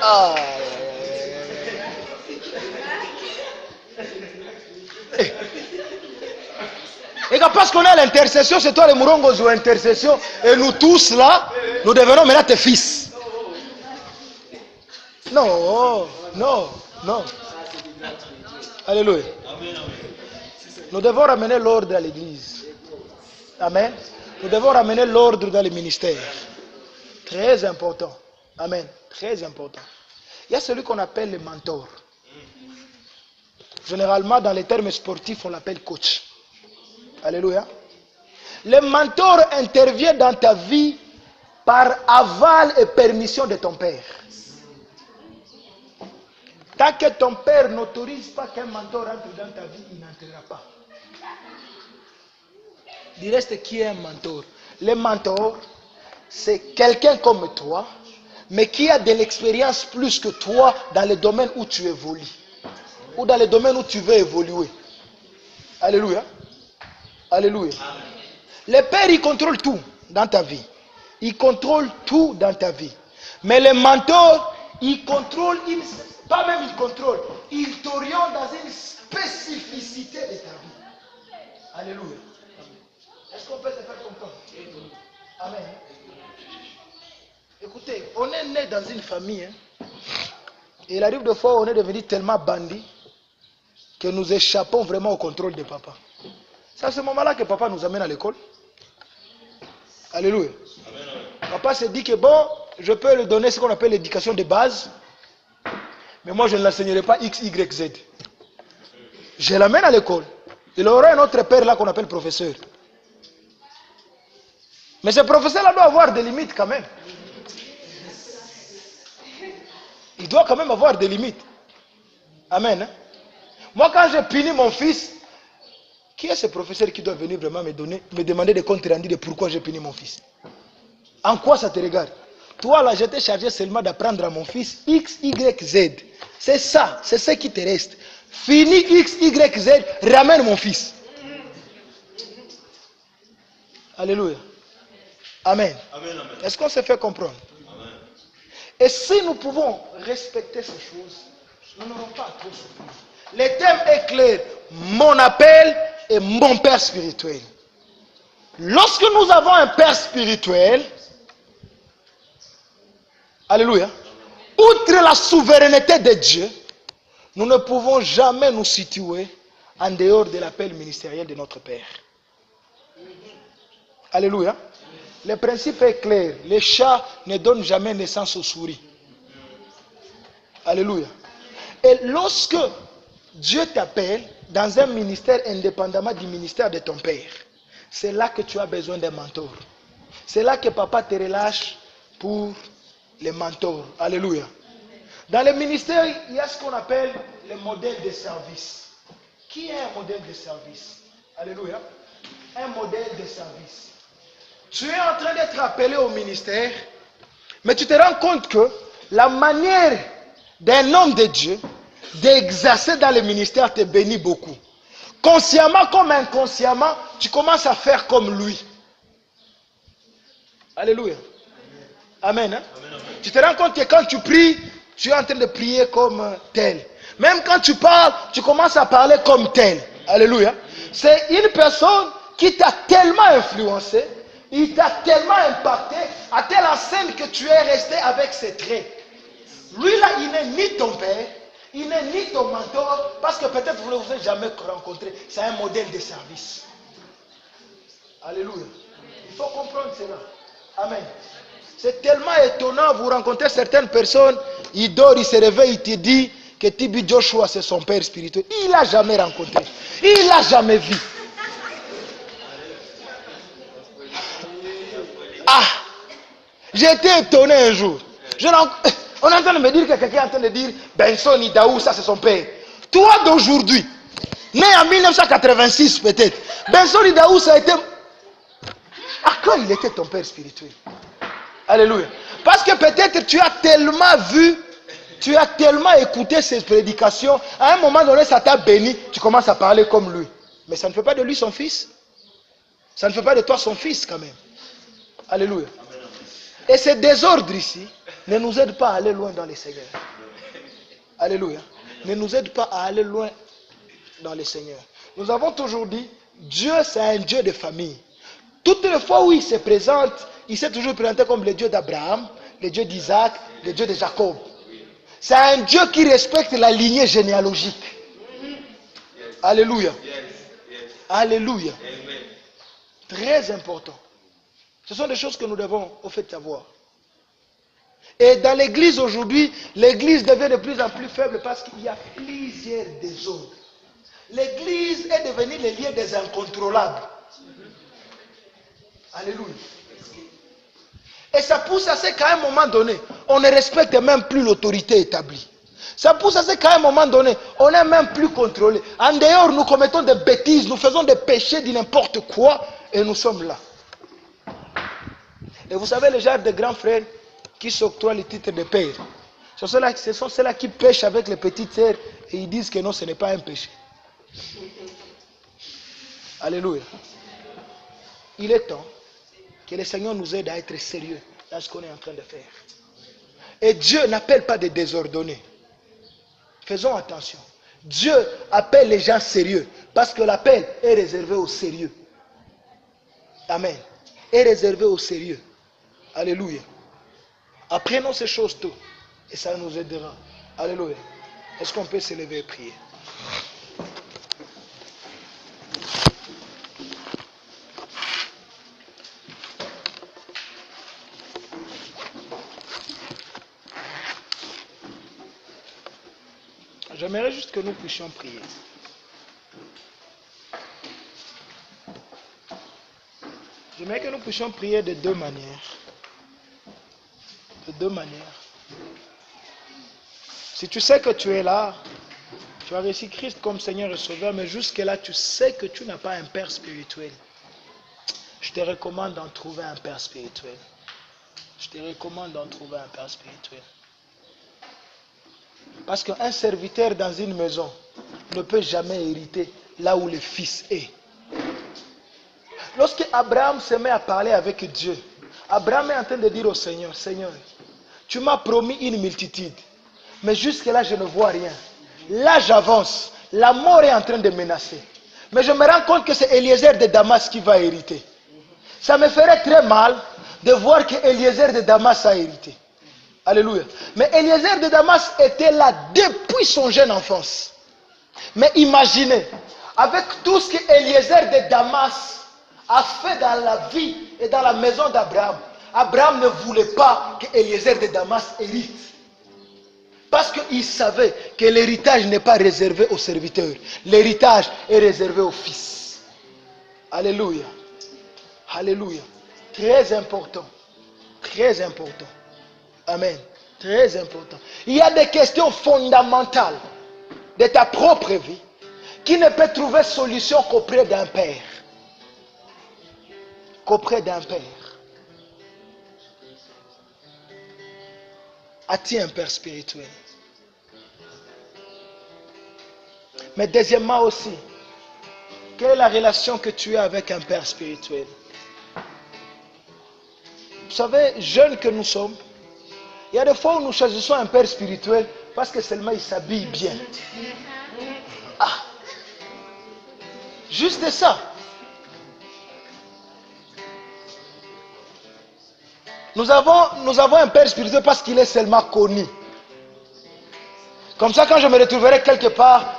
Ah. Et parce qu'on a l'intercession, c'est toi le Mourongo ou intercession, et nous tous là, nous devenons maintenant tes fils. Non, non, non. Alléluia. Nous devons ramener l'ordre à l'église. Amen. Nous devons ramener l'ordre dans les ministères. Très important. Amen. Très important. Il y a celui qu'on appelle le mentor. Généralement, dans les termes sportifs, on l'appelle coach. Alléluia. Le mentor intervient dans ta vie par aval et permission de ton père. Tant que ton père n'autorise pas qu'un mentor entre dans ta vie, il n'entrera pas. Du reste, qui est un mentor? Le mentor, c'est quelqu'un comme toi, mais qui a de l'expérience plus que toi dans le domaine où tu évolues, ou dans le domaine où tu veux évoluer. Alléluia. Alléluia. Le père, il contrôle tout dans ta vie. Il contrôle tout dans ta vie. Mais le mentor, il contrôle, pas même il contrôle, il t'oriente dans une spécificité de ta vie. Alléluia. Est-ce qu'on peut se faire comprendre? Amen. Écoutez, on est né dans une famille. Et il arrive des fois où on est devenu tellement bandits que nous échappons vraiment au contrôle de papa. C'est à ce moment-là que papa nous amène à l'école. Alléluia. Papa se dit que bon, je peux lui donner ce qu'on appelle l'éducation de base, mais moi je ne l'enseignerai pas X, Y, Z. Je l'amène à l'école. Il aura un autre père là qu'on appelle professeur. Mais ce professeur-là doit avoir des limites quand même. Il doit quand même avoir des limites. Amen. Moi quand j'ai puni mon fils, qui est ce professeur qui doit venir vraiment me demander des comptes rendus de pourquoi j'ai puni mon fils? En quoi ça te regarde? Toi là, je t'ai chargé seulement d'apprendre à mon fils X, Y, Z. C'est ça, c'est ce qui te reste. Fini X, Y, Z, ramène mon fils. Alléluia. Amen. Amen, amen. Est-ce qu'on se fait comprendre? Amen. Et si nous pouvons respecter ces choses, nous n'aurons pas à trop souffrir. Le thème est clair. Mon appel et mon père spirituel. Lorsque nous avons un père spirituel, alléluia, outre la souveraineté de Dieu, nous ne pouvons jamais nous situer en dehors de l'appel ministériel de notre Père. Alléluia. Le principe est clair. Les chats ne donnent jamais naissance aux souris. Alléluia. Et lorsque Dieu t'appelle dans un ministère indépendamment du ministère de ton Père, c'est là que tu as besoin d'un mentor. C'est là que papa te relâche pour les mentors. Alléluia. Dans le ministère, il y a ce qu'on appelle le modèle de service. Qui est un modèle de service? Alléluia. Un modèle de service. Tu es en train d'être appelé au ministère, mais tu te rends compte que la manière d'un homme de Dieu d'exercer dans le ministère te bénit beaucoup. Consciemment comme inconsciemment, tu commences à faire comme lui. Alléluia. Amen. Hein? Tu te rends compte que quand tu pries, tu es en train de prier comme tel. Même quand tu parles, tu commences à parler comme tel. Alléluia. C'est une personne qui t'a tellement influencé, il t'a tellement impacté, à telle enseigne que tu es resté avec ses traits. Lui là, il n'est ni ton père, il n'est ni ton mentor, parce que peut-être vous ne vous êtes jamais rencontré. C'est un modèle de service. Alléluia. Il faut comprendre cela. Amen. C'est tellement étonnant, vous rencontrez certaines personnes, il dort, il se réveille, il te dit que Tibi Joshua c'est son père spirituel. Il l'a jamais rencontré. Il l'a jamais vu. Ah, j'ai été étonné un jour. On est en train de me dire que quelqu'un est en train de dire Benson Idaou, ça c'est son père. Toi d'aujourd'hui, né en 1986 peut-être, Benson Idaou, ça a été. À quoi il était ton père spirituel? Alléluia. Parce que peut-être tu as tellement vu, tu as tellement écouté ses prédications, à un moment donné ça t'a béni, tu commences à parler comme lui. Mais ça ne fait pas de lui son fils. Ça ne fait pas de toi son fils quand même. Alléluia. Et ce désordre ici ne nous aide pas à aller loin dans les Seigneurs. Alléluia. Ne nous aide pas à aller loin dans les Seigneurs. Nous avons toujours dit, Dieu c'est un Dieu de famille. Toutes les fois où il se présente, il s'est toujours présenté comme le Dieu d'Abraham, le Dieu d'Isaac, le Dieu de Jacob. C'est un Dieu qui respecte la lignée généalogique. Alléluia. Alléluia. Très important. Ce sont des choses que nous devons au fait savoir. Et dans l'église aujourd'hui, l'église devient de plus en plus faible parce qu'il y a plusieurs désordres. L'église est devenue le lieu des incontrôlables. Alléluia. Et ça pousse à ce qu'à un moment donné, on ne respecte même plus l'autorité établie. Ça pousse à ce qu'à un moment donné, on n'est même plus contrôlé. En dehors, nous commettons des bêtises, nous faisons des péchés de n'importe quoi et nous sommes là. Et vous savez, les gens de grands frères qui s'octroient le titre de père, ce sont ceux-là qui pêchent avec les petites sœurs et ils disent que non, ce n'est pas un péché. Alléluia. Il est temps que le Seigneur nous aide à être sérieux dans ce qu'on est en train de faire. Et Dieu n'appelle pas des désordonnés. Faisons attention. Dieu appelle les gens sérieux parce que l'appel est réservé au sérieux. Amen. Est réservé au sérieux. Alléluia. Apprenons ces choses tôt et ça nous aidera. Alléluia. Est-ce qu'on peut se lever et prier? J'aimerais juste que nous puissions prier. J'aimerais que nous puissions prier de deux manières. De deux manières. Si tu sais que tu es là, tu as reçu Christ comme Seigneur et Sauveur, mais jusque-là, tu sais que tu n'as pas un Père spirituel. Je te recommande d'en trouver un Père spirituel. Je te recommande d'en trouver un Père spirituel. Parce qu'un serviteur dans une maison ne peut jamais hériter là où le fils est. Lorsque Abraham se met à parler avec Dieu, Abraham est en train de dire au Seigneur, Seigneur, tu m'as promis une multitude, mais jusque-là je ne vois rien. Là j'avance, la mort est en train de menacer. Mais je me rends compte que c'est Eliezer de Damas qui va hériter. Ça me ferait très mal de voir que Eliezer de Damas a hérité. Alléluia. Mais Eliezer de Damas était là depuis son jeune enfance. Mais imaginez, avec tout ce que Eliezer de Damas a fait dans la vie et dans la maison d'Abraham, Abraham ne voulait pas que Eliezer de Damas hérite. Parce qu'il savait que l'héritage n'est pas réservé aux serviteurs. L'héritage est réservé aux fils. Alléluia. Alléluia. Très important. Très important. Amen. Très important. Il y a des questions fondamentales de ta propre vie qui ne peut trouver solution qu'auprès d'un père. Qu'auprès d'un père. As-tu un père spirituel? Mais deuxièmement aussi, quelle est la relation que tu as avec un père spirituel? savez, jeunes que nous sommes, il y a des fois où nous choisissons un père spirituel parce que seulement il s'habille bien. Ah, juste ça. Nous avons un père spirituel parce qu'il est seulement connu. Comme ça, quand je me retrouverai quelque part,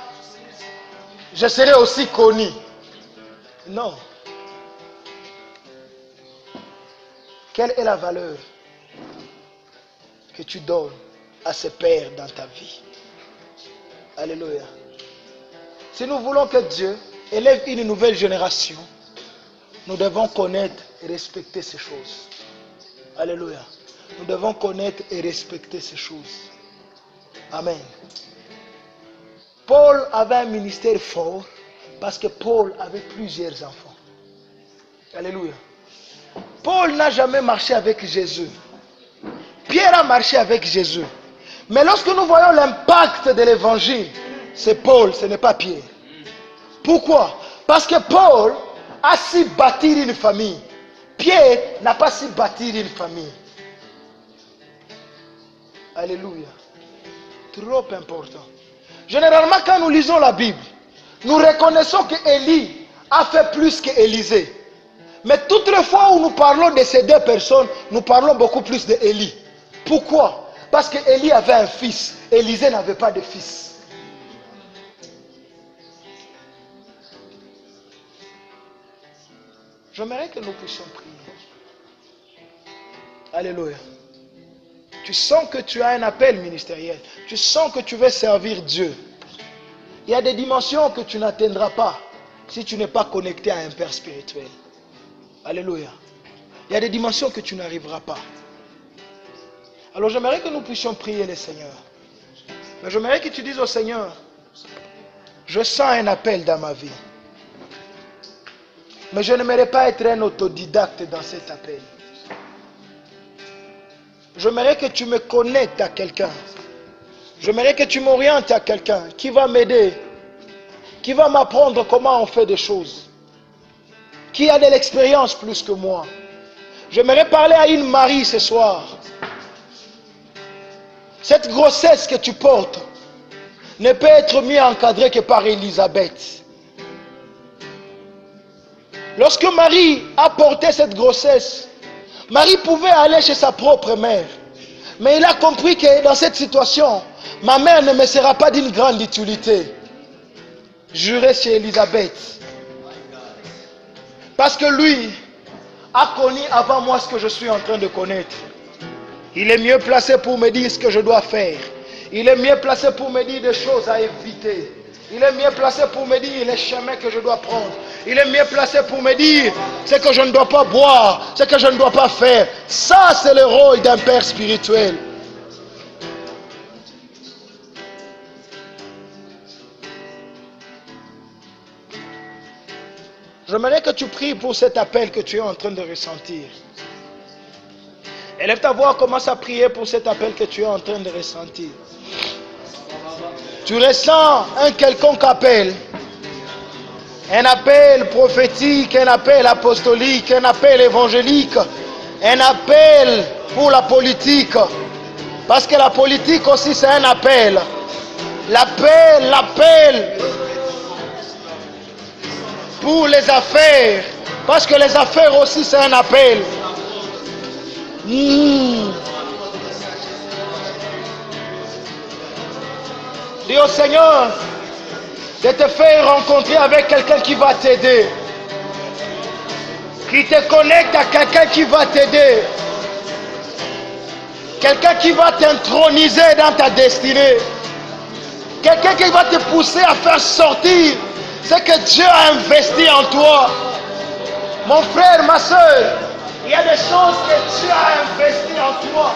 je serai aussi connu. Non. Quelle est la valeur que tu donnes à ce père dans ta vie? Alléluia. Si nous voulons que Dieu élève une nouvelle génération, nous devons connaître et respecter ces choses. Alléluia. Nous devons connaître et respecter ces choses. Amen. Paul avait un ministère fort parce que Paul avait plusieurs enfants. Alléluia. Paul n'a jamais marché avec Jésus. Pierre a marché avec Jésus. Mais lorsque nous voyons l'impact de l'évangile, c'est Paul, ce n'est pas Pierre. Pourquoi? Parce que Paul a su bâtir une famille. Pierre n'a pas su bâtir une famille. Alléluia. Trop important. Généralement, quand nous lisons la Bible, nous reconnaissons qu'Élie a fait plus qu'Élisée. Mais toutes les fois où nous parlons de ces deux personnes, nous parlons beaucoup plus d'Élie. Pourquoi? Parce qu'Élie avait un fils, Élisée n'avait pas de fils. J'aimerais que nous puissions prier. Alléluia. Tu sens que tu as un appel ministériel. Tu sens que tu veux servir Dieu. Il y a des dimensions que tu n'atteindras pas si tu n'es pas connecté à un Père spirituel. Alléluia. Il y a des dimensions que tu n'arriveras pas. Alors j'aimerais que nous puissions prier le Seigneur. Mais j'aimerais que tu dises au Seigneur, je sens un appel dans ma vie. Mais je n'aimerais pas être un autodidacte dans cet appel. J'aimerais que tu me connectes à quelqu'un. J'aimerais que tu m'orientes à quelqu'un qui va m'aider, qui va m'apprendre comment on fait des choses, qui a de l'expérience plus que moi. J'aimerais parler à une Marie ce soir. Cette grossesse que tu portes ne peut être mieux encadrée que par Élisabeth. Lorsque Marie a porté cette grossesse, Marie pouvait aller chez sa propre mère. Mais il a compris que dans cette situation, ma mère ne me sera pas d'une grande utilité. J'irai chez Élisabeth. Parce que lui a connu avant moi ce que je suis en train de connaître. Il est mieux placé pour me dire ce que je dois faire. Il est mieux placé pour me dire des choses à éviter. Il est mieux placé pour me dire les chemins que je dois prendre. Il est mieux placé pour me dire ce que je ne dois pas boire, ce que je ne dois pas faire. Ça, c'est le rôle d'un père spirituel. J'aimerais que tu pries pour cet appel que tu es en train de ressentir. Élève ta voix, commence à prier pour cet appel que tu es en train de ressentir. Tu ressens un quelconque appel. Un appel prophétique, un appel apostolique, un appel évangélique, un appel pour la politique. Parce que la politique aussi c'est un appel. L'appel pour les affaires. Parce que les affaires aussi c'est un appel. Dis au Seigneur de te faire rencontrer avec quelqu'un qui va t'aider. Qui te connecte à quelqu'un qui va t'aider. Quelqu'un qui va t'introniser dans ta destinée. Quelqu'un qui va te pousser à faire sortir ce que Dieu a investi en toi. Mon frère, ma soeur, il y a des choses que Dieu a investies en toi.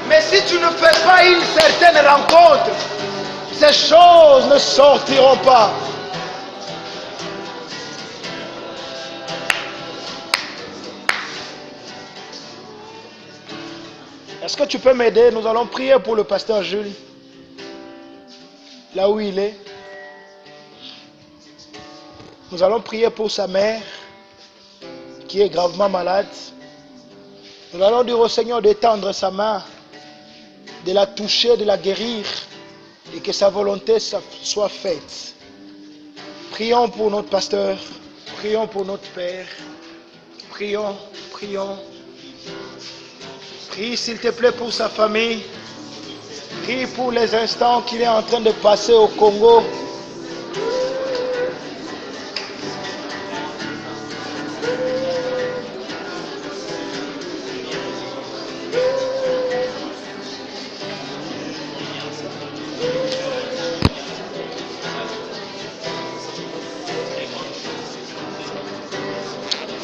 Mais si tu ne fais pas une certaine rencontre, ces choses ne sortiront pas. Est-ce que tu peux m'aider? Nous allons prier pour le pasteur Jules. Là où il est. Nous allons prier pour sa mère qui est gravement malade. Nous allons dire au Seigneur d'étendre sa main, de la toucher, de la guérir et que sa volonté soit faite. Prions pour notre pasteur, prions pour notre Père, prions, prions. Prie s'il te plaît pour sa famille, prie pour les instants qu'il est en train de passer au Congo.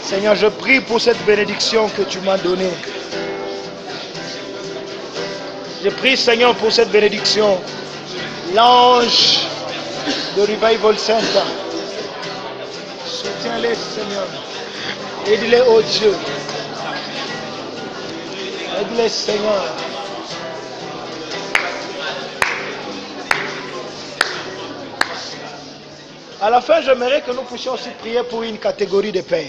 Seigneur, je prie pour cette bénédiction que tu m'as donnée. Je prie, Seigneur, pour cette bénédiction. L'ange de Revival Center. Soutiens-les, Seigneur. Aide-les, oh Dieu. Aide-les, Seigneur. À la fin, j'aimerais que nous puissions aussi prier pour une catégorie de pères.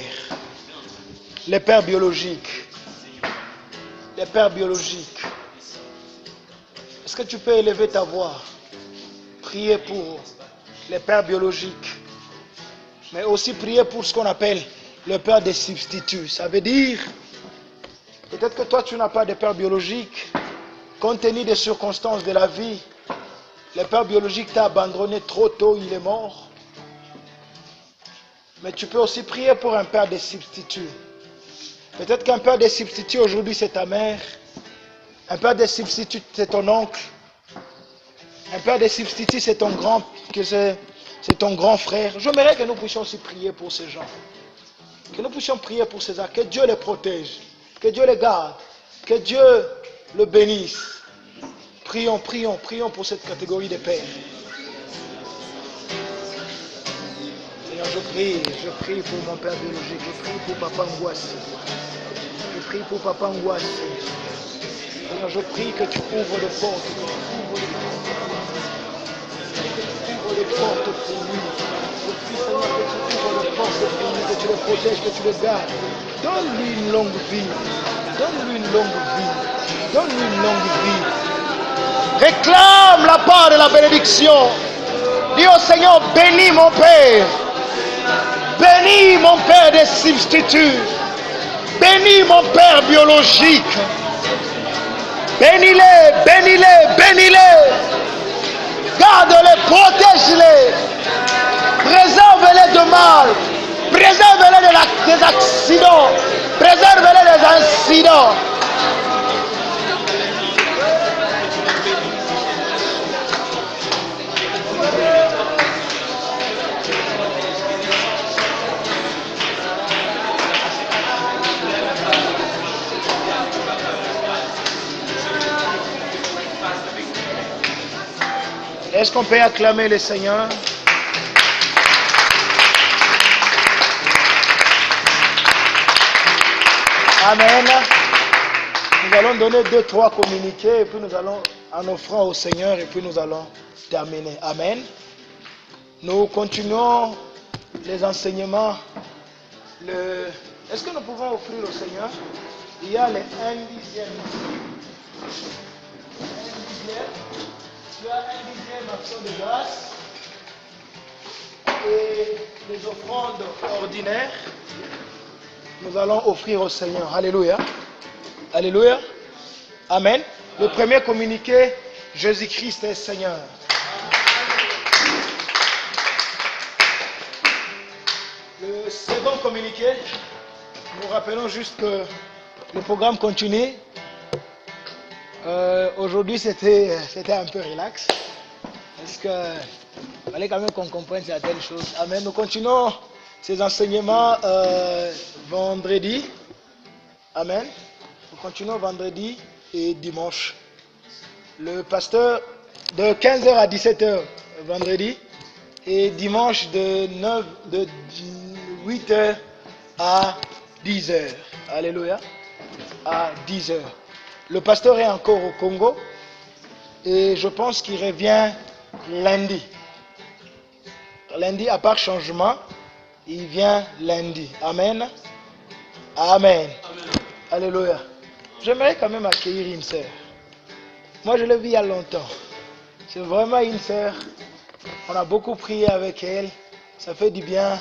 Les pères biologiques. Les pères biologiques. Est-ce que tu peux élever ta voix? Prier pour les pères biologiques. Mais aussi prier pour ce qu'on appelle le père des substituts. Ça veut dire, peut-être que toi tu n'as pas de père biologique. Compte tenu des circonstances de la vie, le père biologique t'a abandonné trop tôt, il est mort. Mais tu peux aussi prier pour un père des substituts. Peut-être qu'un père des substituts aujourd'hui c'est ta mère. Un père des substituts c'est ton oncle. Un père des substituts c'est ton grand frère. J'aimerais que nous puissions aussi prier pour ces gens. Que nous puissions prier pour ces gens. Que Dieu les protège. Que Dieu les garde. Que Dieu le bénisse. Prions, prions, prions pour cette catégorie de pères. Seigneur, je prie pour mon père biologique. Je prie pour Papa Ngwasi. Je prie pour Papa Ngwasi. Seigneur, je prie que tu ouvres les portes. Les portes pour lui. Je prie, Seigneur, que tu ouvres les portes pour lui, que tu le protèges, que tu le gardes. Donne-lui une longue vie. Donne-lui une longue vie. Donne-lui une longue vie. Réclame la part de la bénédiction. Dis au Seigneur, bénis mon Père. Bénis mon Père des substituts. Bénis mon Père biologique. Bénis-les, bénis-les, bénis-les. Garde-les, protège-les. Préserve-les de mal. Préserve-les des accidents. Préserve-les des incidents. Est-ce qu'on peut acclamer le Seigneur? Amen. Nous allons donner 2-3 communiqués et puis nous allons en offrant au Seigneur et puis nous allons terminer. Amen. Nous continuons les enseignements. Est-ce que nous pouvons offrir au Seigneur? Il y a les 1 dixième. 1 dixième. Tu as 1 dixième action de grâce et les offrandes ordinaires. Nous allons offrir au Seigneur. Alléluia. Alléluia. Amen. Le premier communiqué, Jésus-Christ est Seigneur. Le second communiqué, nous rappelons juste que le programme continue. Aujourd'hui, c'était un peu relax. Parce qu'il fallait quand même qu'on comprenne certaines choses. Amen. Nous continuons ces enseignements vendredi. Amen. Nous continuons vendredi et dimanche. Le pasteur de 15h à 17h vendredi et dimanche de 8h à 10h. Alléluia. À 10h. Le pasteur est encore au Congo et je pense qu'il revient lundi. Lundi, à part changement, il vient lundi. Amen. Amen. Amen. Alléluia. J'aimerais quand même accueillir une sœur. Moi, je l'ai vue il y a longtemps. C'est vraiment une sœur. On a beaucoup prié avec elle. Ça fait du bien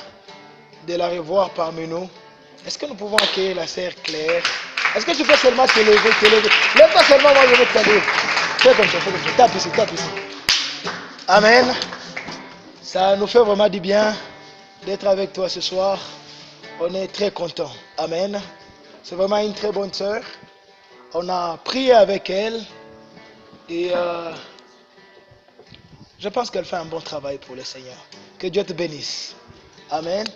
de la revoir parmi nous. Est-ce que nous pouvons accueillir la sœur Claire? Est-ce que tu peux seulement te lever? Lève-toi seulement, moi je vais t'aider. Fais comme ça, fais comme ça. Tape ici, tape ici. Amen. Ça nous fait vraiment du bien d'être avec toi ce soir. On est très contents. Amen. C'est vraiment une très bonne sœur. On a prié avec elle. Et je pense qu'elle fait un bon travail pour le Seigneur. Que Dieu te bénisse. Amen.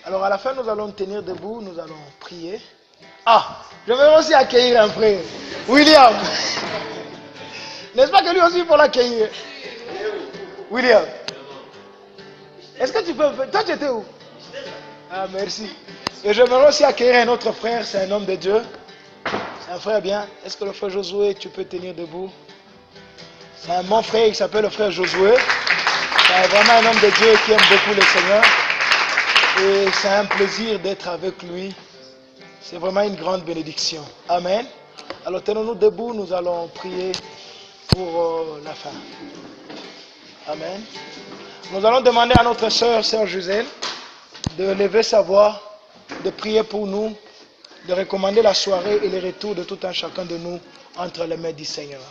Alors à la fin, nous allons tenir debout, nous allons prier. Ah, je vais aussi accueillir un frère, William. N'est-ce pas que lui aussi il faut l'accueillir? William. Est-ce que tu peux... Toi tu étais où? Ah, merci. Et j'aimerais aussi accueillir un autre frère, c'est un homme de Dieu. C'est un frère bien. Est-ce que le frère Josué, tu peux tenir debout? C'est un bon frère, il s'appelle le frère Josué. C'est vraiment un homme de Dieu qui aime beaucoup le Seigneur. Et c'est un plaisir d'être avec lui. C'est vraiment une grande bénédiction. Amen. Alors tenons-nous debout, nous allons prier pour la fin. Amen. Nous allons demander à notre sœur Gisèle de lever sa voix, de prier pour nous, de recommander la soirée et le retour de tout un chacun de nous entre les mains du Seigneur.